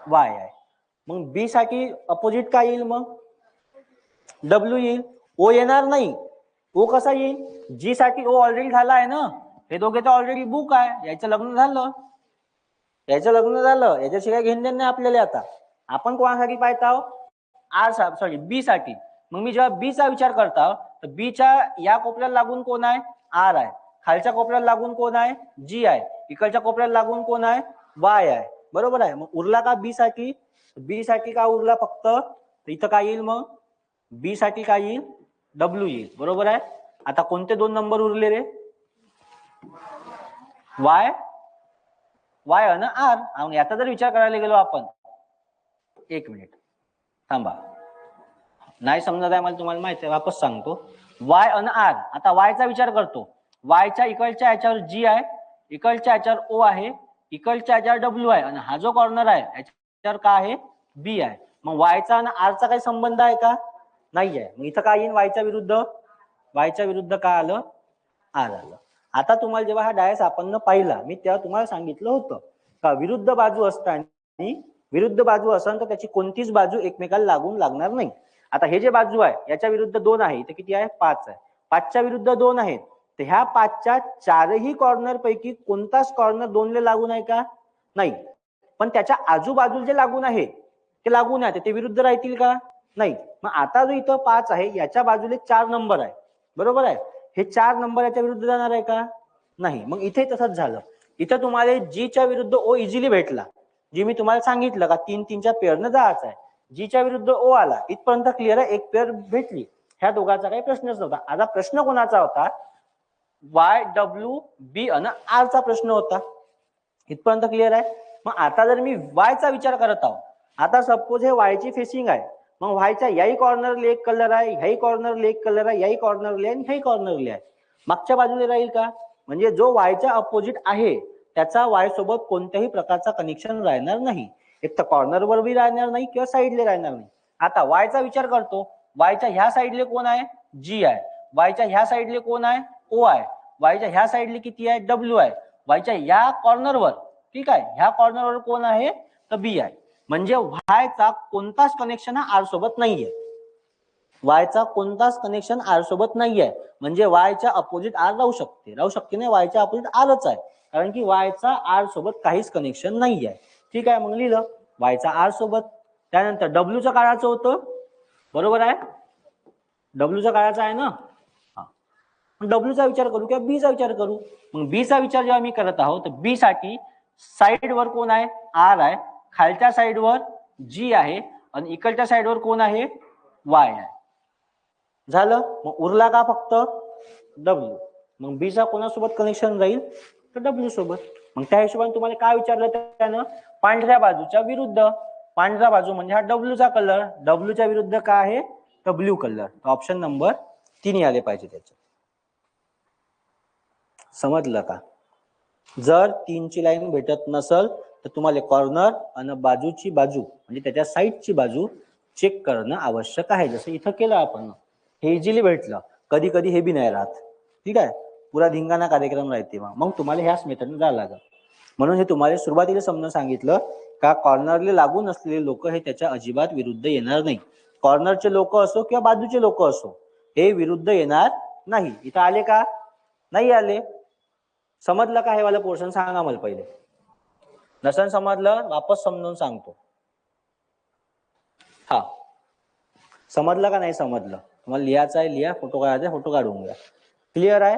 वाय आहे. मग बी साठी अपोजिट काय येईल मग डब्ल्यू येईल. ओ येणार नाही. ओ कसा येईल? जी साठी ओ ऑलरेडी झाला आहे ना, हे दोघे तर ऑलरेडी बुक आहे, याचं लग्न झालं, याच्याशिवाय घेणं देणं नाही आपल्याला. आता आपण कोणासाठी पाहत आहोत? आर सॉरी बी साठी. मग मी जेव्हा बी चा विचार करता तर बी च्या या कोपऱ्याला लागून कोण आहे? आर आहे. खालच्या कोपऱ्याला लागून कोण आहे? जी आहे. इकडच्या कोपऱ्याला लागून कोण आहे? वाय आहे. बरोबर आहे. मग उरला का बी साठी? बी साठी का उरला फक्त? इथं काय येईल मग? बी साठी काय येईल? डब्ल्यू येईल. बरोबर आहे. आता कोणते दोन नंबर उरले रे? वाय वाय आणि आर. याचा जर विचार करायला गेलो आपण, एक मिनिट थांबा, नाही समजत आहे मला, तुम्हाला माहिती आहे, वापस सांगतो. वाय आणि आर. आता वायचा विचार करतो. वायच्या इकडच्या याच्यावर जी आहे, इकडच्या याच्यावर ओ आहे, इकडच्या याच्यावर डब्ल्यू आहे, आणि हा जो कॉर्नर आहे याच्यावर काय आहे? बी आहे. मग वायचा आणि आरचा काही संबंध आहे का? नाही आहे. मग इथं काय येईल? वायच्या विरुद्ध काय आलं? आर आलं. आता तुम्हाला जेव्हा हा डायस आपण पाहिला, मी तेव्हा तुम्हाला सांगितलं होतं का विरुद्ध बाजू असताना, विरुद्ध बाजू असेल तर त्याची कोणतीच बाजू एकमेकाला लागून लागणार नाही. आता हे जे बाजू आहे याच्या विरुद्ध 2 आहे, इथे किती आहे? 5 आहे. 5च्या विरुद्ध 2 आहेत, तर ह्या 5च्या चारही कॉर्नर पैकी कोणताच कॉर्नर 2 ले लागून आहे का? नाही. पण त्याच्या आजूबाजूला जे लागून आहे ते लागून आहे, ते विरुद्ध राहतील का? नाही. मग आता जो इथं 5 आहे याच्या बाजूला 4 नंबर आहे. बरोबर आहे. हे 4 नंबर याच्या विरुद्ध जाणार आहे का? नाही. मग इथे तसंच झालं. इथं तुम्हाला जी च्या विरुद्ध ओ इझिली भेटला, जी मी तुम्हाला सांगितलं का 3-3च्या पेअरनं जायचं आहे. जी च्या विरुद्ध ओ आला, इथपर्यंत क्लिअर आहे, एक पेअर भेटली. ह्या दोघांचा काही प्रश्नच नव्हता. आता प्रश्न कोणाचा होता? वाय डब्ल्यू बी आणि आर चा प्रश्न होता. इथपर्यंत क्लिअर आहे. मग आता जर मी वाय चा विचार करत आहोत, आता सपोज हे वायची फेसिंग आहे, मग वायच्या याही कॉर्नरला एक कलर आहे, ह्याही कॉर्नरला एक कलर आहे, याही कॉर्नरला आणि ह्याही कॉर्नरला आहे. मागच्या बाजूला राहील का? म्हणजे जो वायच्या अपोजिट आहे त्याचा वाय सोबत कोणत्याही प्रकारचा कनेक्शन राहणार नाही. एक तर कॉर्नरवर बी राहणार नाही किंवा साईडला राहणार नाही. आता वायचा विचार करतो. वायच्या ह्या साईडले कोण आहे? जी आहे. वायच्या ह्या साईडले कोण आहे? ओ आहे. वायच्या ह्या साईडले किती आहे? डब्ल्यू आहे. वायच्या या कॉर्नरवर, ठीक आहे, ह्या कॉर्नरवर कोण आहे? तर बी आहे. म्हणजे वायचा कोणताच कनेक्शन हा आर सोबत नाहीये. वायचा कोणताच कनेक्शन आर सोबत नाहीये. म्हणजे वायच्या अपोजिट आर राहू शकते नाही, वायच्या अपोजिट आरच आहे, कारण की वायचा आर सोबत काहीच कनेक्शन नाही आहे. ठीक आहे. मग लिहिलं वायचा आर सोबत. त्यानंतर डब्ल्यूचं काढायचं होतं. बरोबर आहे. डब्ल्यूचा काढायचा आहे ना. डब्ल्यूचा विचार करू किंवा बी चा विचार करू. मग बी चा विचार जेव्हा मी करत आहोत, तर बी साठी साइड वर कोण आहे? आर आहे. खालच्या साइडवर जी आहे आणि इकडच्या साइडवर कोण आहे? वाय आहे. झालं. मग उरला का फक्त डब्ल्यू. मग बी चा कोणासोबत कनेक्शन राहील? तर डब्ल्यू सोबत. मग त्या हिशोबाने तुम्हाला काय विचारलं त्यानं? पांढऱ्या बाजूच्या विरुद्ध. पांढरा बाजू म्हणजे हा डब्ल्यू चा कलर. डब्ल्यूच्या विरुद्ध काय आहे? तर ब्ल्यू कलर. ऑप्शन नंबर 3 आले पाहिजे त्याच्यात. समजलं का? जर 3 ची लाईन भेटत नसल तर तुम्हाला कॉर्नर आणि बाजूची बाजू म्हणजे त्याच्या साईडची बाजू चेक करणं आवश्यक आहे. जसं इथं केलं आपण, हे इझिली भेटलं. कधी कधी हे बी नाही राहत. ठीक आहे. पुरा धिंगाणा कार्यक्रम राहते. मग तुम्हाला ह्याच मेथडने जावं लागेल. म्हणून हे तुम्हाला सुरुवातीला समजून सांगितलं का कॉर्नरला लागून असलेले लोक हे त्याच्या अजिबात विरुद्ध येणार नाही. कॉर्नरचे लोक असो किंवा बाजूचे लोक असो, हे विरुद्ध येणार नाही. इथं आले का? नाही आले. समजलं का? हे वाला पोर्शन सांगा मला पहिले. नसेल समजलं वापस समजून सांगतो. हा, समजलं का नाही समजलं? तुम्हाला लिहायचं आहे लिहा, फोटो काढायचा फोटो काढून घ्या. क्लिअर आहे.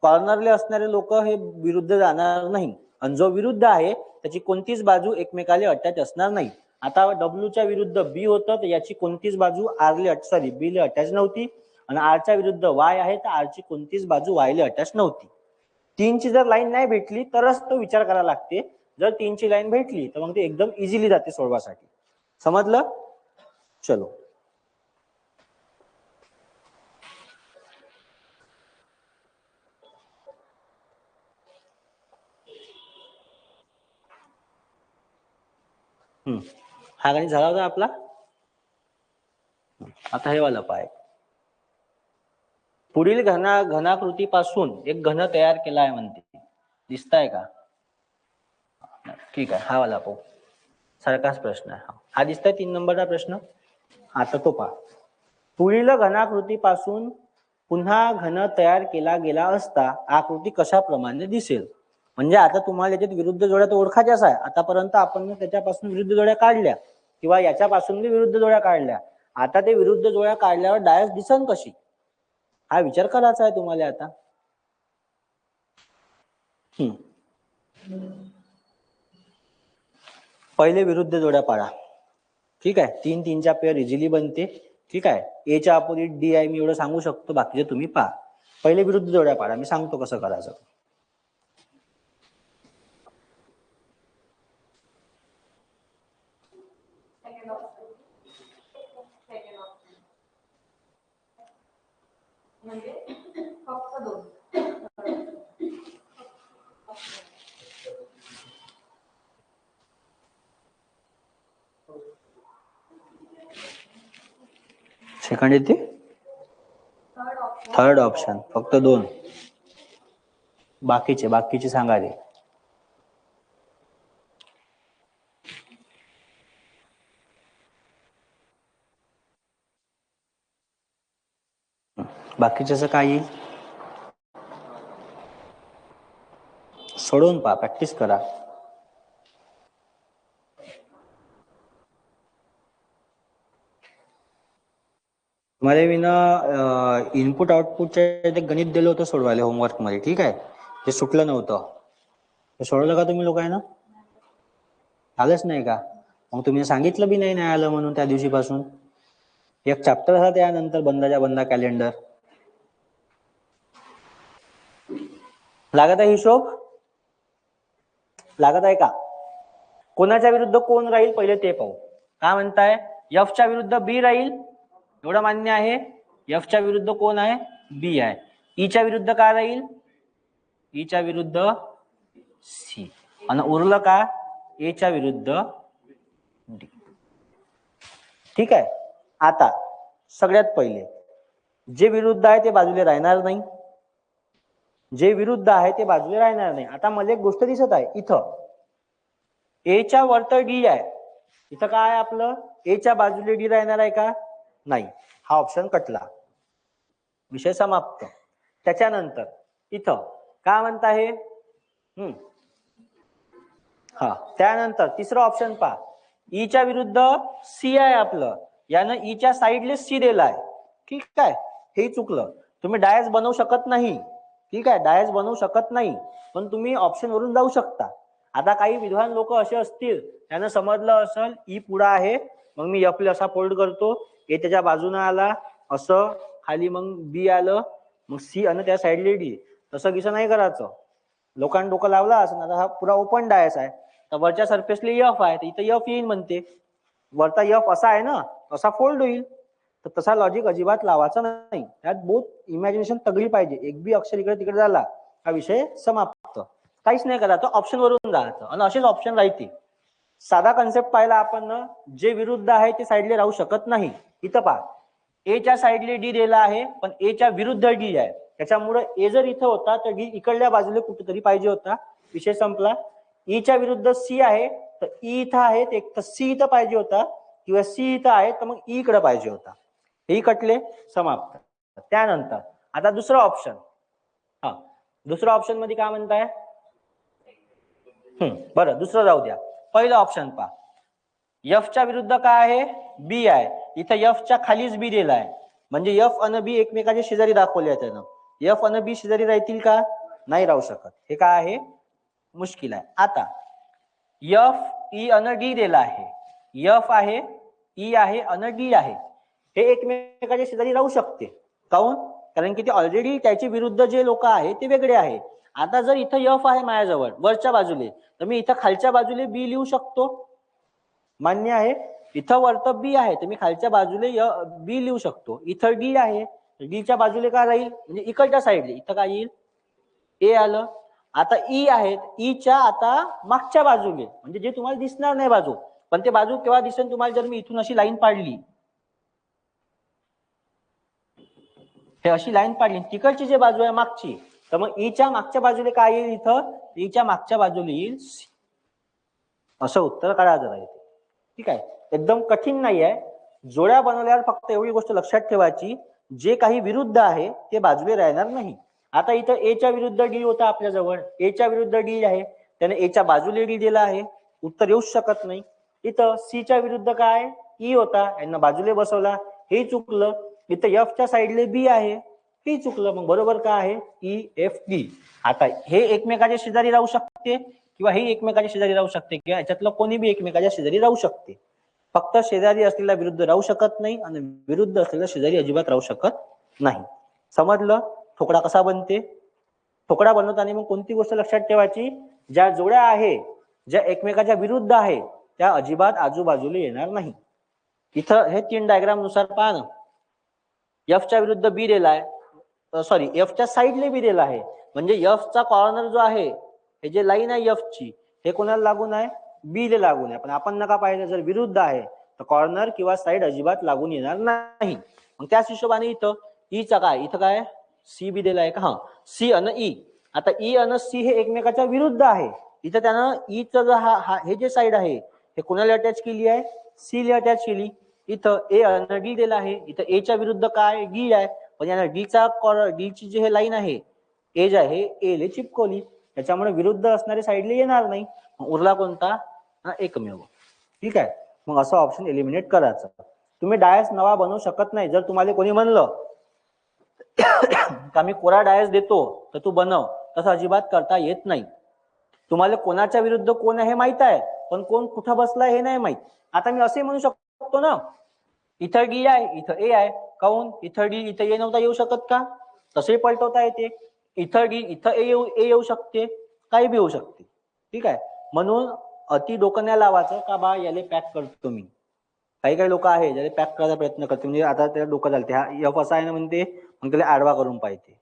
कॉर्नरले असणारे लोक हे विरुद्ध जाणार नाही, आणि जो विरुद्ध आहे त्याची कोणतीच बाजू एकमेकाला अटॅच असणार नाही. आता डब्ल्यूच्या विरुद्ध बी होतं, तर याची कोणतीच बाजू आरले बी ले अटॅच नव्हती, आणि आरच्या विरुद्ध वाय आहे तर आरची कोणतीच बाजू वाय ले अटॅच नव्हती. 3 ची जर लाईन नाही भेटली तरच तो विचार करायला लागते. जर 3 ची लाईन भेटली तर मग ते एकदम इझिली जाते सोडवासाठी. समजलं? चलो. हा गणित झाला होता आपला. आता हे वाला पाय. पुढील घनाकृतीपासून एक घन तयार केला आहे म्हणते. दिसताय का? ठीक आहे. हा वाला पाहू. सारखाच प्रश्न आहे. हा दिसताय 3 नंबरचा प्रश्न. आता तो पहा. पुढील घनाकृतीपासून पुन्हा घन तयार केला गेला असता आकृती कशाप्रमाणे दिसेल. म्हणजे आता तुम्हाला याच्यात विरुद्ध जोड्या तर ओळखायच्याच आहे. आतापर्यंत आपण त्याच्यापासून विरुद्ध जोड्या काढल्या किंवा याच्यापासून विरुद्ध जोड्या काढल्या. आता ते विरुद्ध जोड्या काढल्यावर डायस दिसन कशी, हा विचार करायचा आहे तुम्हाला आता. पहिले विरुद्ध जोड्या पाडा. ठीक आहे, 3 3च्या पेअर इझिली बनते. ठीक आहे, ए च्या अपोजिट डी आहे मी एवढं सांगू शकतो, बाकीचे तुम्ही पहा. पहिले विरुद्ध जोड्या पाडा, मी सांगतो कसं करायचं. सेकंड येते थर्ड ऑप्शन, फक्त 2. बाकीचे सांगा रे. बाकीच्याचं काय येईल सोडवून पहा, प्रॅक्टिस करा. तुम्हाला मी ना इनपुट आउटपुटचे गणित दिलं होतं सोडवायला होमवर्क मध्ये. ठीक आहे, ते सुटलं नव्हतं, ते सोडवलं का तुम्ही लोकांना? आलंच नाही का? मग तुम्ही सांगितलं बी नाही आलं म्हणून त्या दिवशीपासून. एक चॅप्टर झाला त्यानंतर बंदाच्या बंदा कॅलेंडर. लागत आहे हिशोब? लागत आहे का? कोणाच्या विरुद्ध कोण राहील पहिले ते पाहू. काय म्हणताय? एफ च्या विरुद्ध बी राहील, एवढं मान्य आहे. एफ च्या विरुद्ध कोण आहे? बी आहे. ई च्या विरुद्ध काय राहील? ई च्या विरुद्ध सी. आणि उरलं का? ए च्या विरुद्ध डी. ठीक आहे, आता सगळ्यात पहिले जे विरुद्ध आहे ते बाजूला राहणार नाही. जे विरुद्ध आहे ते बाजूला राहणार नाही. आता मला एक गोष्ट दिसत आहे, इथं ए च्या वरत डी आहे, इथं काय आहे आपलं? ए च्या बाजूला डी राहणार आहे का? नाही. हा ऑप्शन कटला, विषय समाप्त. त्याच्यानंतर इथं काय म्हणता हे? हा, त्यानंतर तिसरं ऑप्शन पहा. ई च्या विरुद्ध सी आहे आपलं, यानं ई च्या साईडला सी दिलाय. ठीक आहे, हे चुकलं. तुम्ही डायस बनवू शकत नाही. ठीक आहे, डायस बनवू शकत नाही, पण तुम्ही ऑप्शन वरून जाऊ शकता. आता काही विद्वान लोक असे असतील, त्यांना समजलं असेल ई पुढे आहे, मग मी एफ असा फोल्ड करतो, ए त्याच्या बाजूने आला असं, खाली मग बी आलं, मग सी आणि त्या साईडला डी. तसं गिसं नाही करायचं. लोकांनी डोकं लावला असं. आता हा पुरा ओपन डायस आहे, तर वरच्या सरफेसला एफ आहे, तर इथं एफ येईल म्हणते. वरता एफ असा आहे ना, असा फोल्ड होईल. तर तसा लॉजिक अजिबात लावायचा नाही. त्यात बोथ इमॅजिनेशन तगडी पाहिजे. एक बी अक्षर इकडे तिकडे झाला हा विषय समाप्त. काहीच नाही करायचं, ऑप्शन वरून जायचं आणि असेच ऑप्शन राहते. साधा कन्सेप्ट पाहिला आपण ना, जे विरुद्ध आहे ते साईडला राहू शकत नाही. इथं पहा, ए च्या साईडला डी दिला आहे, पण ए च्या विरुद्ध डी आहे. त्याच्यामुळे ए जर इथं होता तर डी इकडल्या बाजूला कुठेतरी पाहिजे होता, विषय संपला. ई च्या विरुद्ध सी आहे, तर ई इथं आहे, एक तर सी इथं पाहिजे होता, किंवा सी इथं आहे तर मग ई इकडे पाहिजे होता. हे कटले, समाप्त. त्यानंतर आता दुसरा ऑप्शन. हा, दुसऱ्या ऑप्शन मध्ये काय म्हणताय? बरं, दुसरं जाऊ द्या. पहिलं ऑप्शन पहा. एफ च्या विरुद्ध काय आहे? बी आहे. इथं एफ च्या खालीच बी दिलाय, म्हणजे एफ आणि बी एकमेकाच्या शेजारी दाखवले आहे त्यानं. एफ आणि बी शेजारी राहतील का? नाही राहू शकत. हे काय आहे? मुश्किल आहे. आता एफ ई आणि डी दिला आहे. एफ आहे, ई आहे आणि डी आहे. हे एकमेकाच्या शेजारी राहू शकते. काऊन? कारण की ते ऑलरेडी त्याच्या विरुद्ध जे लोक आहे ते वेगळे आहे. आता जर इथं एफ आहे माझ्याजवळ वरच्या बाजूले, तर मी इथं खालच्या बाजूले बी लिहू शकतो. मान्य आहे? इथं वरत बी आहे, तर मी खालच्या बाजूले बी लिहू शकतो. इथं डी आहे, डीच्या बाजूले काय राहील? म्हणजे इकडच्या साईडले इथं काय येईल? ए आलं. आता ई आहे, ई च्या आता मागच्या बाजूले, म्हणजे जे तुम्हाला दिसणार नाही बाजू, पण ते बाजू केव्हा दिसेल तुम्हाला? जर मी इथून अशी लाईन पाडली, हे अशी लाईन पाडली, तिकडची जी बाजू आहे मागची, तर मग ई च्या मागच्या बाजूला काय येईल? इथं ई च्या मागच्या बाजूला येईल सी. असं उत्तर काढायचं राहील. ठीक आहे, एकदम कठीण नाही आहे. जोड्या बनवल्यावर फक्त एवढी गोष्ट लक्षात ठेवायची, जे काही विरुद्ध आहे ते बाजूला राहणार नाही. आता इथं ए च्या विरुद्ध डी होता आपल्याजवळ, ए च्या विरुद्ध डी आहे, त्याने ए च्या बाजूला डी दिला आहे, उत्तर येऊच शकत नाही. इथं सी च्या विरुद्ध काय ई होता, यांना बाजूला बसवला, हे चुकलं. इथं एफ च्या साईडले बी आहे, हे चुकलं. मग बरोबर काय आहे ई एफ डी. आता हे एकमेकाच्या शेजारी राहू शकते किंवा हे एकमेकाच्या शेजारी राहू शकते किंवा याच्यातलं कोणी बी एकमेकाच्या शेजारी राहू शकते. फक्त शेजारी असलेला विरुद्ध राहू शकत नाही आणि विरुद्ध असलेला शेजारी अजिबात राहू शकत नाही. समजलं ठोकळा कसा बनते? ठोकळा बनवताना मग कोणती गोष्ट लक्षात ठेवायची, ज्या जोड्या आहे ज्या एकमेकाच्या विरुद्ध आहे त्या अजिबात आजूबाजूला येणार नाही. इथं हे 3 डायग्राम नुसार पहा ना, एफ च्या विरुद्ध बी दिलाय, सॉरी एफ च्या साईडले बी दिला आहे, म्हणजे एफ चा कॉर्नर जो आहे, हे जे लाईन आहे एफ ची, हे कोणाला लागून आहे, बी ले लागून आहे. पण आपण नका पाहिजे, जर विरुद्ध आहे तर कॉर्नर किंवा साईड अजिबात लागून येणार नाही. मग त्याच हिशोबाने इथं ई चा काय, इथं काय सी बी दिलाय का, हा सी अन ई. आता ई अन सी हे एकमेकाच्या विरुद्ध आहे. इथं त्यानं ई चा जो हे जे साईड आहे हे कोणाला अटॅच केली आहे, सी ला अटॅच केली. इथं ए अन डी दिला आहे, इथं ए च्या विरुद्ध काय डी आहे, पण यानं डी चा डी ची जी हे लाईन आहे एज आहे ए ले चिपकवली, त्याच्यामुळे विरुद्ध असणारे साईडला येणार नाही. उरला कोणता, एकमेव. ठीक आहे, मग असं ऑप्शन एलिमिनेट करायचं. तुम्ही डायस नवा बनवू शकत नाही. जर तुम्हाला कोणी म्हणलं का मी कोरा डायस देतो तर तू बनव, तसं अजिबात करता येत नाही. तुम्हाला कोणाच्या विरुद्ध कोण आहे माहित आहे, पण कोण कुठं बसलाय हे नाही माहित. आता मी असे म्हणू शकतो ना, इथं डी आहे इथं ए आहे, काऊन इथं डी इथं ए नव्हता येऊ शकत का, तसे पलटवता येते. इथं डी इथं ए येऊ शकते, काही बी होऊ शकते. ठीक आहे, म्हणून अति डोकं नाही लावायचं का बा याले पॅक करतो मी. काही लोक आहे ज्याला पॅक करायचा प्रयत्न करते, म्हणजे आता त्याला डोकं चालते, हा एफ असा आहे ना म्हणते, मग त्याला आडवा करून पाहिजे.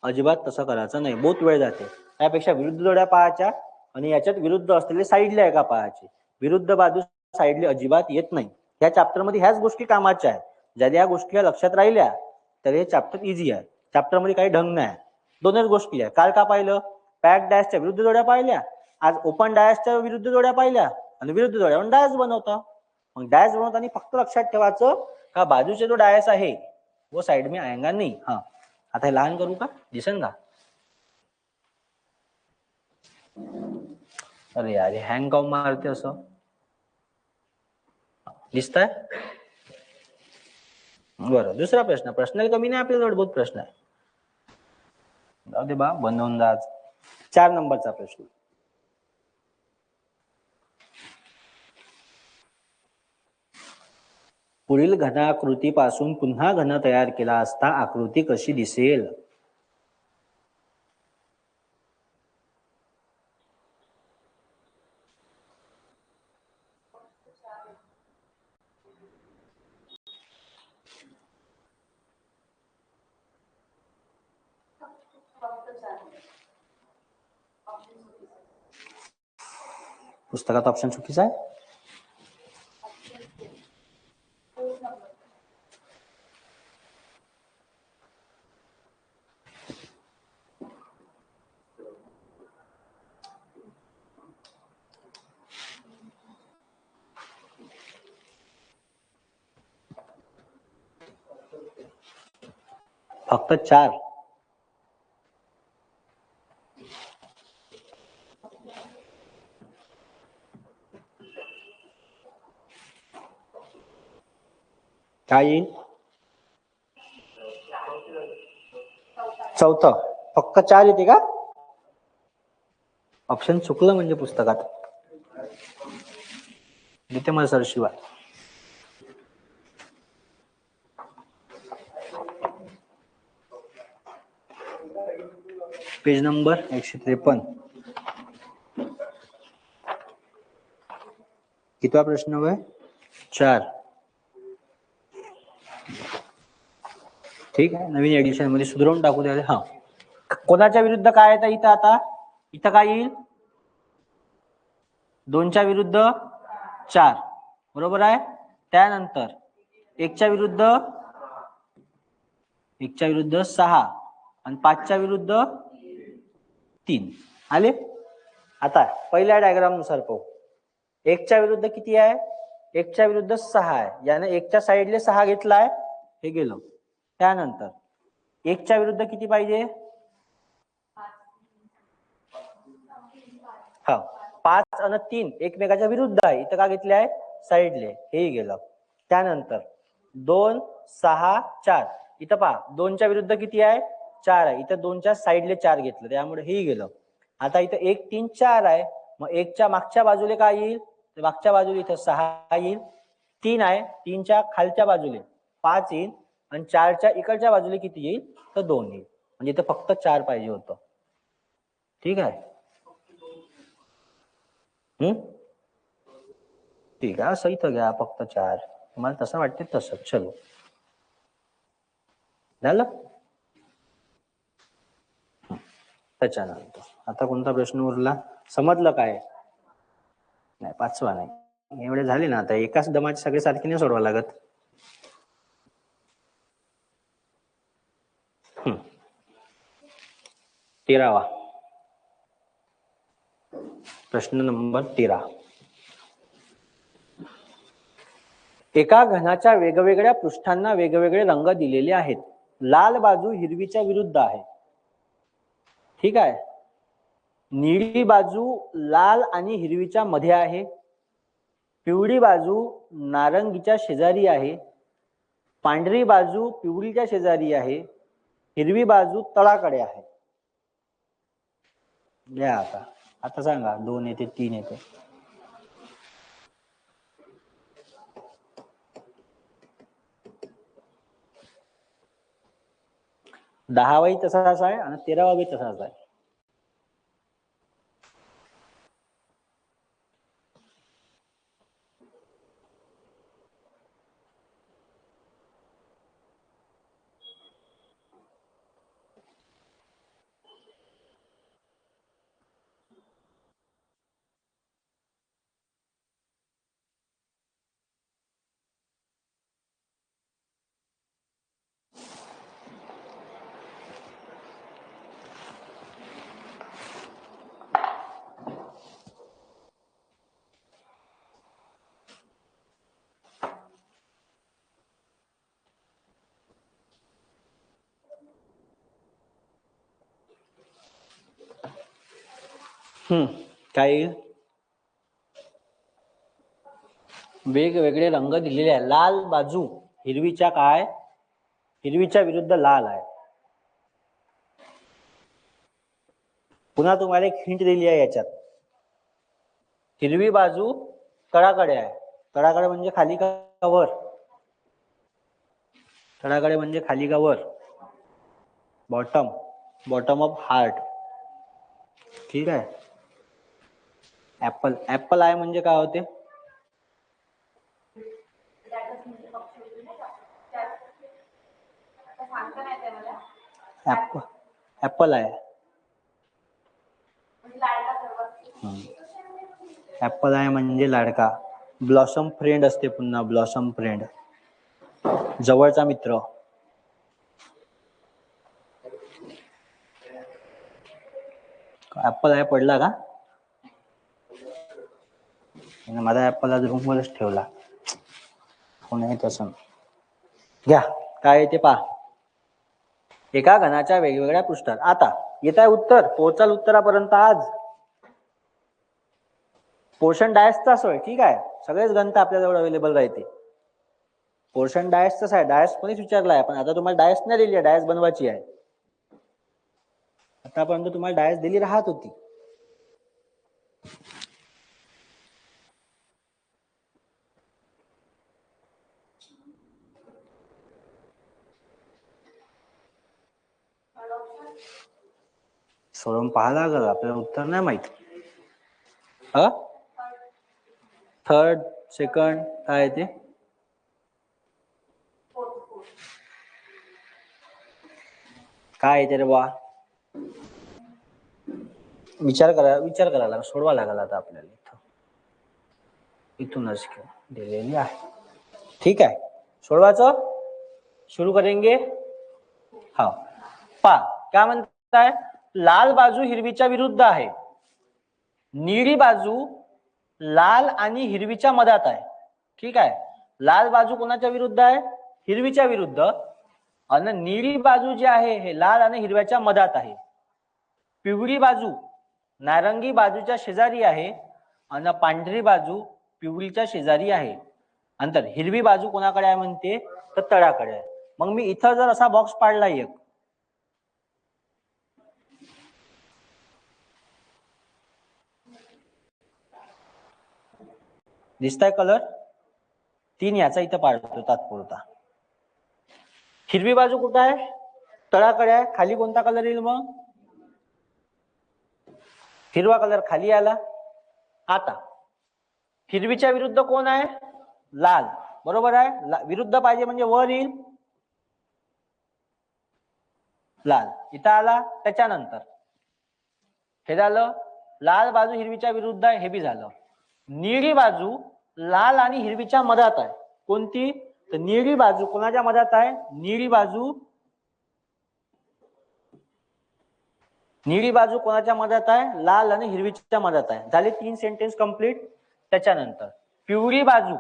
अजिबात तसं करायचं नाही, बहुत वेळ जाते. त्यापेक्षा विरुद्ध जोड्या पाहायच्या आणि याच्यात विरुद्ध असलेले साईडला आहे का पाहायचे. विरुद्ध बाजू साईडले अजिबात येत नाही. ह्या चॅप्टर मध्ये ह्याच गोष्टी कामाच्या आहेत. ज्याला या गोष्टी लक्षात राहिल्या तर हे चॅप्टर इझी आहे. चॅप्टर मध्ये काही ढंग नाही. दोनच गोष्टी आहे. काल का पाहिलं, पॅक डॅशच्या विरुद्ध जोड्या पाहिल्या, आज ओपन डायसच्या विरुद्ध जोड्या पाहिल्या आणि विरुद्ध जोड्यावर डायस बनवता. मग डायस बनवताना फक्त लक्षात ठेवायचं का बाजूचे जो डायस आहे वो साइड में आएगा नहीं. हा, आता हे लहान करू का, दिसन का? अरे यार हँग काऊन मारते असं, दिसतंय? बरं, दुसरा प्रश्न. प्रश्न कमी नाही आपल्याजवळ, बहुत प्रश्न आहे. जाऊ दे बा, बनवून जा. 4 नंबरचा प्रश्न. पुढील घनाकृतीपासून पुन्हा घन तयार केला असता आकृती कशी दिसेल? पुस्तकात ऑप्शन चुकीचा आहे. फक्त 4. काय येईल? चौथं. फक्त 4 येते का? ऑप्शन चुकलं म्हणजे पुस्तकात. देते मला सर शिवाय. Page number 153. कितवा प्रश्न है? 4. ठीक आहे, नवीन एडिशन मध्ये सुधारून टाकू द्या. हा, कोणाच्या विरुद्ध काय आहे इथं? आता इथं काय येईल? 2च्या विरुद्ध 4, बरोबर आहे. त्यानंतर 1च्या विरुद्ध 6 आणि 5च्या विरुद्ध 3 आले. आता पहिल्या डायग्राम नुसार पाहू. 1च्या विरुद्ध किती आहे? 1च्या विरुद्ध 6 आहे. याने 1च्या साईडले 6 घेतलाय, हे गेलं. त्यानंतर 1च्या विरुद्ध किती पाहिजे? हा 5 आणि 3 एकमेकाच्या विरुद्ध आहे, इथं का घेतले आहे? साईडले, हेही गेलं. त्यानंतर 2 6 4 इथं पहा 2च्या विरुद्ध किती आहे? 4 आहे, इथं 2च्या साईडले 4 घेतलं, त्यामुळे हेही गेलं. आता इथं 1 3 4 आहे, मग 1च्या मागच्या बाजूले काय येईल? तर मागच्या बाजूला इथं 6 येईल. 3 आहे, 3च्या खालच्या बाजूले 5 येईल आणि 4च्या इकडच्या बाजूला किती येईल? तर 2 येईल. म्हणजे इथं फक्त 4 पाहिजे होतं. ठीक आहे. ठीक आहे, असं इथं घ्या फक्त 4. तुम्हाला तसं वाटते तसं. चलो झालं. त्याच्यानंतर आता कोणता प्रश्न उरला? समजलं काय? नाही 5वा नाही. एवढे झाले ना, आता एकाच दमाचे सगळे सारखे नाही सोडवा लागत. हम्म 13वा प्रश्न नंबर 13. एका घनाच्या वेगवेगळ्या पृष्ठांना वेगवेगळे रंग दिलेले आहेत. लाल बाजू हिरवीच्या विरुद्ध आहे. ठीक आहे. निळी बाजू लाल आणि हिरवीच्या मध्ये आहे. पिवळी बाजू नारंगीच्या शेजारी आहे. पांढरी बाजू पिवळीच्या शेजारी आहे. हिरवी बाजू तळाकडे आहे. घ्या आता. आता सांगा 2 येते 3 येते. दहावाही तसाच आहे आणि 13वा बी तसाच आहे. काय वेगवेगळे रंग दिलेले आहे. लाल बाजू हिरवीच्या काय? हिरवीच्या विरुद्ध लाल आहे. पुन्हा तुम्हाला एक हिंट दिली आहे याच्यात. हिरवी बाजू तळाकडे आहे. तळाकडे म्हणजे खाली का वर? तळाकडे म्हणजे खाली का वर? बॉटम. Bottom of heart. ठीक आहे. ऍपल. ऍपल आहे म्हणजे काय होते? ऍपल आहे. ऍपल आहे म्हणजे लाडका. ब्लॉसम फ्रेंड असते पुन्हा. ब्लॉसम फ्रेंड, जवळचा मित्र. ऍपल आहे पडला का? माझा ऍपल आज रूम वरच ठेवला. कोणी तसं घ्या. काय ते पहा. एका घनाच्या वेगवेगळ्या पृष्ठात. आता येत आहे उत्तर. पोहोचाल उत्तरापर्यंत आज. पोर्शन डायसचाच होय. ठीक आहे. सगळेच गणित आपल्याजवळ अवेलेबल राहते. पोर्शन डायसचाच आहे. डायस कोणीच विचारला आहे, पण आता तुम्हाला डायस नाही दिली आहे. डायस बनवायची आहे. आतापर्यंत तुम्हाला डायस दिली राहत होती. सोडून पाहायला लागल. आपल्याला उत्तर नाही माहित. थर्ड, सेकंड काय ते? काय येते रे बा? विचार करायला सोडवा लागल आता आपल्याला. इथूनच दिलेली आहे. ठीक आहे. सोडवायचं सुरू करेंगे. हा पा काय म्हणताय? लाल बाजू हिरवीच्या विरुद्ध आहे. निळी बाजू लाल आणि हिरवीच्या मधात आहे. ठीक आहे. लाल बाजू कोणाच्या विरुद्ध आहे? हिरवीच्या विरुद्ध. आणि निळी बाजू जी आहे हे लाल आणि हिरव्याच्या मधात आहे. पिवळी बाजू नारंगी बाजूच्या शेजारी आहे आणि पांढरी बाजू पिवळीच्या शेजारी आहे. नंतर हिरवी बाजू कोणाकडे आहे म्हणते तर तळाकडे आहे. मग मी इथं जर असा बॉक्स पाडला एक, दिसताय कलर 3 याचा इथं पाडतो तात्पुरता. हिरवी बाजू कुठं आहे तळाकडे आहे. खाली कोणता कलर येईल मग हिरवा कलर खाली आला. आता हिरवीच्या विरुद्ध कोण आहे लाल, बरोबर आहे. विरुद्ध पाहिजे म्हणजे वर येईल लाल, इथं आला. त्याच्यानंतर हे झालं लाल बाजू हिरवीच्या विरुद्ध आहे, हे बी झालं. निळी बाजू लाल आणि हिरवीच्या मधात आहे. कोणती तर निळी बाजू कोणाच्या मधात आहे निळी बाजू कोणाच्या मधात आहे लाल आणि हिरवीच्या मधात आहे. झाले 3 सेंटेन्स कंप्लीट. त्याच्यानंतर पिवळी बाजू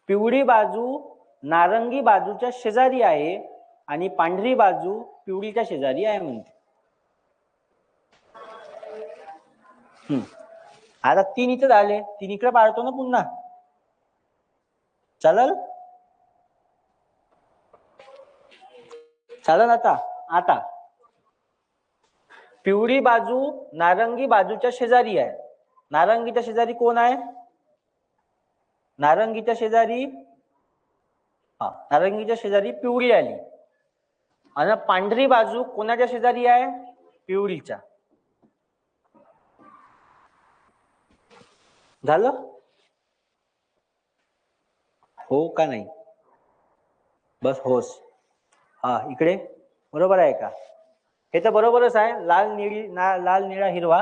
पिवळी बाजू नारंगी बाजूच्या शेजारी आहे आणि पांढरी बाजू पिवळीच्या शेजारी आहे म्हणते. आता 3 इथे झाले. 3 इकडे पाडतो ना पुन्हा, चालेल चालेल. आता पिवळी बाजू नारंगी बाजूच्या शेजारी आहे. नारंगीच्या शेजारी कोण आहे नारंगीच्या शेजारी पिवळी आली. आणि पांढरी बाजू कोणाच्या शेजारी आहे पिवळीच्या. झालं हो का नाही बस होस. इकडे बरोबर आहे का हे तर बरोबरच आहे. लाल निळा हिरवा.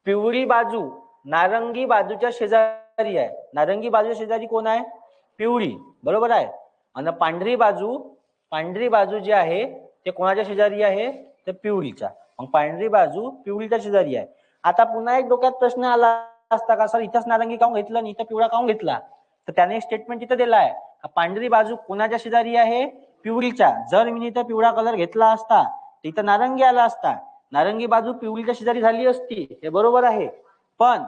पिवळी बाजू नारंगी बाजूच्या शेजारी आहे. नारंगी बाजूच्या शेजारी कोण आहे पिवळी, बरोबर आहे. आणि पांढरी बाजू जी आहे ते कोणाच्या शेजारी आहे तर पिवळीच्या. मग पांढरी बाजू पिवळीच्या शेजारी आहे. आता पुन्हा एक डोक्यात प्रश्न आला असता का सर इथंच नारंगी काऊन घेतलं आणि इथं पिवळा काऊन घेतला, तर त्याने एक स्टेटमेंट इथं दिला आहे. पांढरी बाजू कोणाच्या शेजारी आहे पिवळीच्या. जर मी इथं पिवळा कलर घेतला असता तर इथं नारंगी आला असता. नारंगी बाजू पिवळीच्या शेजारी झाली असती, हे बरोबर आहे. पण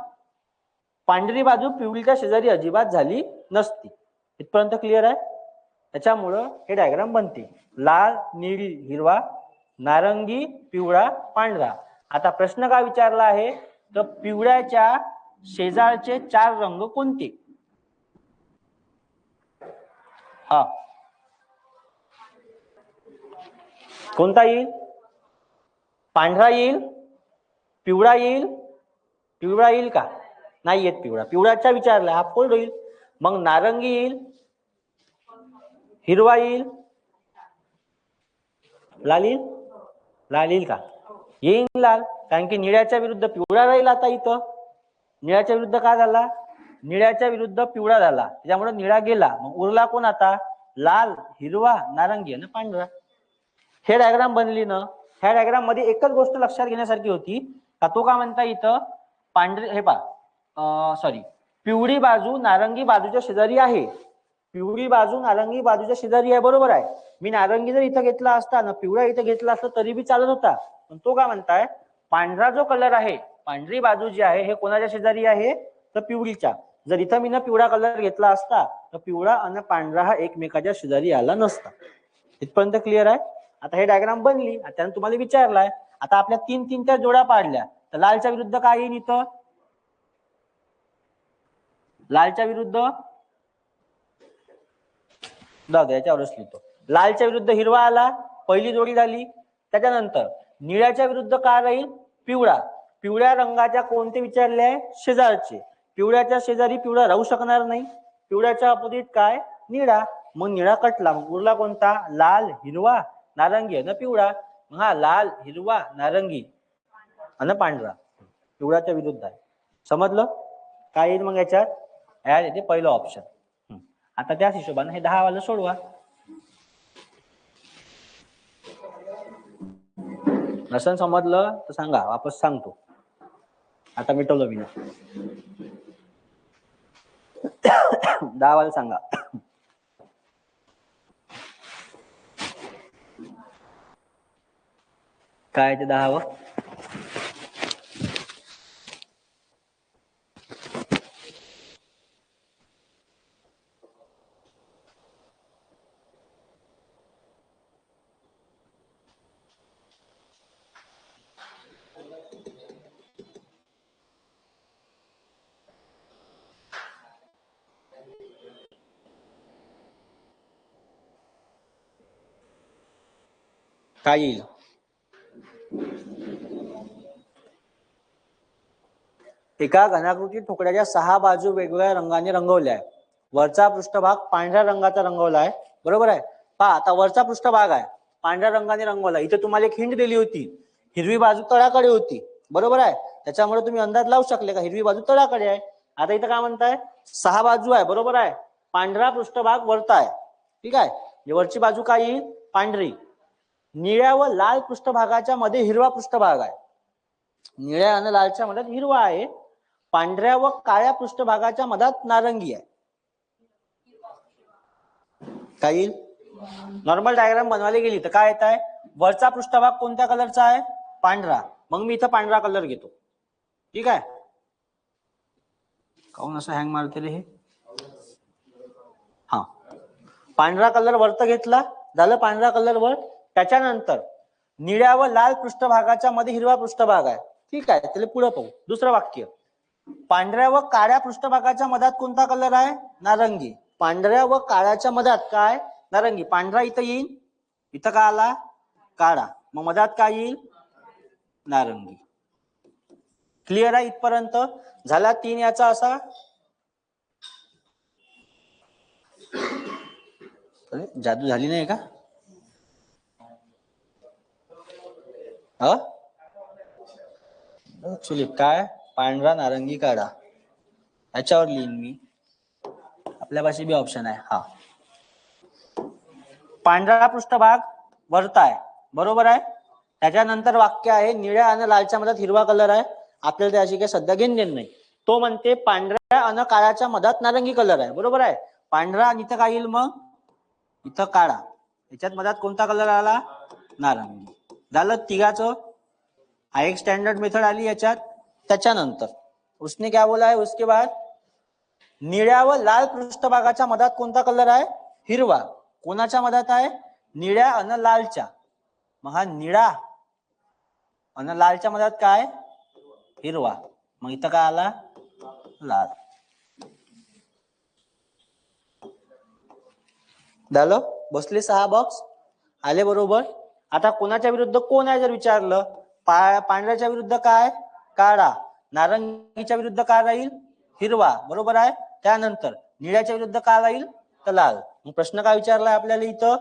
पांढरी बाजू पिवळीच्या शेजारी अजिबात झाली नसती. इथपर्यंत क्लिअर आहे. त्याच्यामुळं हे डायग्राम बनते लाल निळी हिरवा नारंगी पिवळा पांढरा. आता प्रश्न काय विचारला आहे तर पिवळ्याच्या शेजारचे 4 रंग कोणते. कोणता येईल पांढरा येईल पिवळा येईल का नाही येत पिवळा. पिवळ्याचा विचारला हा फोल्ड होईल. मग नारंगी येईल हिरवा येईल लाल येईल का येईल लाल. कारण की निळ्याच्या विरुद्ध पिवळा राहील. आता इथं निळ्याच्या विरुद्ध काय झाला निळ्याच्या विरुद्ध पिवळा झाला. त्याच्यामुळे निळा गेला. मग उरला कोण आता लाल हिरवा नारंगी आणि पांढरा. हे डायग्राम बनली ना. ह्या डायग्राम मध्ये एकच गोष्ट लक्षात घेण्यासारखी होती का तो काय म्हणता इथं पांढरे हे पिवळी बाजू नारंगी बाजूच्या शेजारी आहे. पिवळी बाजू नारंगी बाजूच्या शेजारी आहे, बरोबर आहे. मी नारंगी जर इथं घेतला असता ना पिवळा इथं घेतला असता तरी बी चालत होता. पण तो काय म्हणताय पांढरा जो कलर आहे पांढरी बाजू जी आहे हे कोणाच्या शेजारी आहे तर पिवळीच्या. जर इथं मी ना पिवळा कलर घेतला असता तर पिवळा आणि पांढरा हा एकमेकाच्या शेजारी आला नसता. इथपर्यंत क्लिअर आहे. आता हे डायग्राम बनली. त्याने तुम्हाला विचारलाय. आता आपल्या 3 त्या जोड्या पाडल्या तर लालच्या विरुद्ध काय येईल इथं लालच्या विरुद्ध याच्यावरच लिहितो. लालच्या विरुद्ध हिरवा आला पहिली जोडी झाली. त्याच्यानंतर निळ्याच्या विरुद्ध काय राहील पिवळा. पिवळ्या रंगाच्या कोणते विचारले आहे शेजारचे. पिवळ्याच्या शेजारी पिवळा राहू शकणार नाही. पिवळ्याच्या अपोजिट काय निळा. मग निळा कटला. मग उरला कोणता लाल हिरवा नारंगी आणि पिवळा. हा लाल हिरवा नारंगी आणि पांढरा पिवळ्याच्या विरुद्ध आहे. समजलं काय येईल मग याच्यात ऍड येते पहिलं ऑप्शन. आता त्याच हिशोबाने हे 10 वाला सोडवा. नसेल समजलं तर सांगा वापस सांगतो. आता मिटवलं मी 10 वाला सांगा. काय ते 10व? काय येईल? एका घनाकृती ठोकळ्याच्या 6 बाजू वेगवेगळ्या रंगाने रंगवल्या आहे. वरचा पृष्ठभाग पांढऱ्या रंगाचा रंगवला आहे, बरोबर आहे. पहा आता वरचा पृष्ठभाग आहे पांढऱ्या रंगाने रंगवला. इथे तुम्हाला एक हिंट दिली होती, हिरवी बाजू तळाकडे होती, बरोबर आहे. त्याच्यामुळे तुम्ही अंदाज लावू शकले का हिरवी बाजू तळाकडे आहे. आता इथं काय म्हणताय, 6 बाजू आहे, बरोबर आहे. पांढरा पृष्ठभाग वरता आहे, ठीक आहे. वरची बाजू काय येईल? पांढरी. निळ्या व लाल पृष्ठभागाच्या मध्ये हिरवा पृष्ठभाग आहे. निळ्या आणि लालच्या मध्ये हिरवा आहे. पांढऱ्या व काळ्या पृष्ठभागाच्या मधात नारंगी आहे. काय येईल? नॉर्मल डायग्राम बनवायला गेली तर काय येत आहे, वरचा पृष्ठभाग कोणत्या कलरचा आहे? पांढरा. मग मी इथं पांढरा कलर घेतो, ठीक आहे. काऊन असं हँग मारते रे हे? हा, पांढरा कलर वरत घेतला, झालं पांढरा कलर वर. त्याच्यानंतर निळ्या व लाल पृष्ठभागाच्या मध्ये हिरवा पृष्ठभाग आहे, ठीक आहे. त्याला पुढे पाहू. दुसरं वाक्य, पांढऱ्या व काळ्या पृष्ठभागाच्या मधात कोणता कलर आहे? नारंगी. पांढऱ्या व काळ्याच्या मधात काय? नारंगी. पांढरा इथं येईल, इथं काय आला? काळा. मग मधात काय येईल? नारंगी. क्लिअर आहे इथपर्यंत? झाला 3 याचा असा. जादू झाली नाही का? ऍक्च्युली काय, पांढरा नारंगी काळा याच्यावर लिहीन मी. आपल्यापाशी बी ऑप्शन आहे. हा, पांढरा पृष्ठभाग वरता आहे, बरोबर आहे. त्याच्यानंतर वाक्य आहे निळ्या आणि लालच्या मधात हिरवा कलर आहे. आपल्याला त्याची काही सध्या घेण देण नाही. तो म्हणते पांढऱ्या आणि काळ्याच्या मधात नारंगी कलर आहे, बरोबर आहे. पांढरा आणि इथं काय येईल मग? इथं काळा. याच्यात मधात कोणता कलर आला? नारंगी. झालं तिघाचं. हा एक स्टँडर्ड मेथड आली याच्यात. त्याच्यानंतर उसने क्या बोला है उसके बाद, निळ्या व लाल पृष्ठभागाच्या मधात कोणता कलर आहे? हिरवा. कोणाच्या मधात आहे? निळ्या आणि लालच्या. मग हा निळा आणि लालच्या मधात काय? हिरवा. मग इथं काय आला? लाल. झालं, बसले 6 बॉक्स आले, बरोबर. आता कोणाच्या विरुद्ध कोण आहे जर विचारलं, पांढऱ्याच्या विरुद्ध काय? काळा. नारंगीच्या विरुद्ध काय राहील? हिरवा, बरोबर आहे. त्यानंतर निळ्याच्या विरुद्ध काय राहील? तर लाल. मग प्रश्न काय विचारलाय आपल्याला इथं?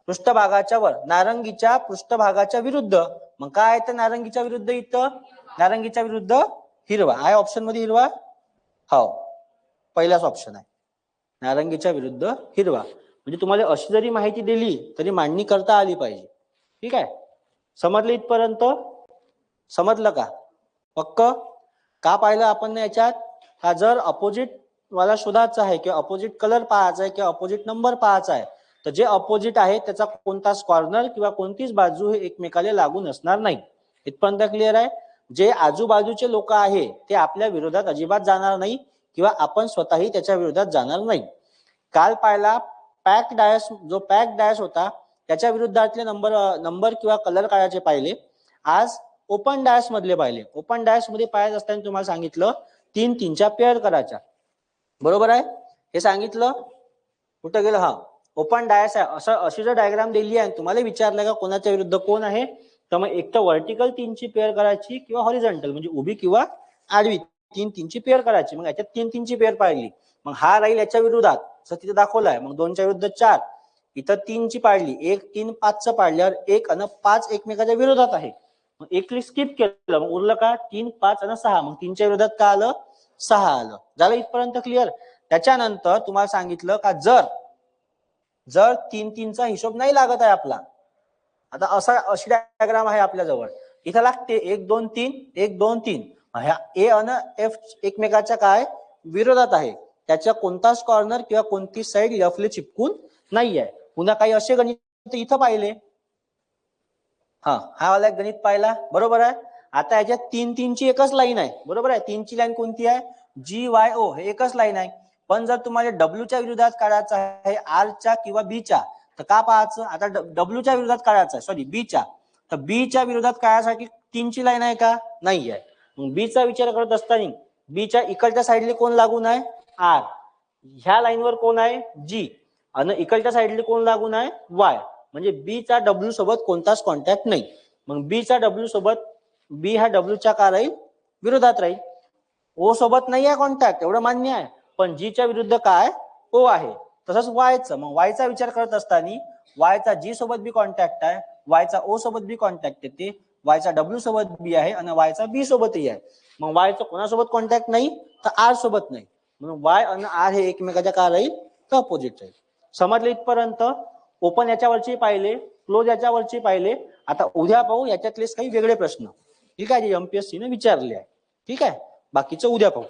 पृष्ठभागाच्या वर, नारंगीच्या पृष्ठभागाच्या विरुद्ध. मग काय आहे तर नारंगीच्या विरुद्ध? इथं नारंगीच्या विरुद्ध हिरवा आहे. ऑप्शन मध्ये हिरवा, हो पहिलाच ऑप्शन आहे, नारंगीच्या विरुद्ध हिरवा. म्हणजे तुम्हाला अशी जरी माहिती दिली तरी मांडणी करता आली पाहिजे, ठीक आहे. समजलं इथपर्यंत? समजलं का? पक्क? का पाहिलं आपण याच्यात? हा जर अपोजिट वाला शोधायचा आहे किंवा अपोजिट कलर पाहायचा आहे किंवा अपोजिट नंबर पाहायचा आहे, तर जे अपोजिट आहे त्याचा कोणताच कॉर्नर किंवा कोणतीच बाजू हे एकमेकाला लागून असणार नाही. इथपर्यंत क्लिअर आहे? जे आजूबाजूचे लोक आहे ते आपल्या विरोधात अजिबात जाणार नाही किंवा आपण स्वतःही त्याच्या विरोधात जाणार नाही. काल पाहिला पॅक डायस, जो पॅक डायस होता त्याच्या विरुद्धातले नंबर किंवा कलर काढायचे पाहिले. आज ओपन डायस मधले पाहिले. ओपन डायस मध्ये पाहायचं असताना तुम्हाला सांगितलं 3-3च्या पेअर करायच्या, बरोबर आहे. हे सांगितलं. कुठं गेलं? हा, ओपन डायस आहे. असं अशी जर डायग्राम दिली आहे तुम्हाला विचारलं का कोणाच्या विरुद्ध कोण आहे, तर मग एक तर व्हर्टिकल 3ची पेअर करायची किंवा हॉरिझॉन्टल म्हणजे उभी किंवा आडवी 3-3ची पेअर करायची. मग याच्यात 3-3ची पेअर पाहिली. मग हा राहील याच्या विरोधात, असं तिथे दाखवलाय. मग 2च्या विरुद्ध 4, इथं 3ची पाडली, 1 3 5चं पाडल्यावर 1 आणि 5 एकमेकाच्या विरोधात आहे. मग एकली स्किप केलं, मग उरलं का 3 5 आणि 6. मग 3च्या विरोधात काय आलं? 6 आलं. झालं इथपर्यंत क्लिअर? त्याच्यानंतर तुम्हाला सांगितलं का जर 3-3चा हिशोब नाही लागत आहे आपला, आता अशी डायग्राम आहे आपल्या जवळ, इथं लागते 1 2 3 1 2 3. ह्या ए आणि एफ एकमेकाच्या काय विरोधात आहे, त्याच्या कोणताच कॉर्नर किंवा कोणती साइड लेफ्टला चिपकून नाही आहे. पुन्हा काही असे गणित इथं पाहिले, हा वाला गणित पाहिला, बरोबर आहे. आता याच्यात 3 ची एकच लाईन आहे, बरोबर आहे. 3 ची लाईन कोणती आहे? GYO, हे एकच लाईन आहे. पण जर तुम्हाला डब्ल्यूच्या विरोधात काढायचं आहे, आरच्या किंवा बीच्या, तर का पाहायचं? आता डब्ल्यूच्या विरोधात काढायचं आहे, सॉरी बीच्या, तर बीच्या विरोधात काढायसाठी 3 ची लाईन आहे का? नाही आहे. मग बीचा विचार करत असताना बीच्या इकडच्या साईडला कोण लागून आहे? आर. ह्या लाईनवर कोण आहे? जी. आणि इकडच्या साईडला कोण लागून आहे? वाय. म्हणजे बी चा डब्ल्यू सोबत कोणताच कॉन्टॅक्ट नाही. मग बी चा डब्ल्यू सोबत, बी हा डब्ल्यू च्या का राहील? विरोधात राहील. ओ सोबत नाही आहे कॉन्टॅक्ट, एवढं मान्य आहे. पण जी च्या विरुद्ध काय? ओ आहे. तसंच वायचं, मग वायचा विचार करत असताना वायचा जी सोबत बी कॉन्टॅक्ट आहे, वायचा ओ सोबत बी कॉन्टॅक्ट येते, वायचा डब्ल्यू सोबत बी आहे आणि वायचा बी सोबतही आहे. मग वायचं कोणासोबत कॉन्टॅक्ट नाही? तर आर सोबत नाही. म्हणून वाय आणि आर हे एकमेकाच्या का राहील? अपोजिट राहील. समजले इथपर्यंत? ओपन याच्यावरचे पाहिले, क्लोज याच्यावरचे पाहिले. आता उद्या पाहू याच्यातलेच काही वेगळे प्रश्न, ठीक आहे, जे एमपीएससी ने विचारले आहे. ठीक आहे, बाकीचं उद्या पाहू.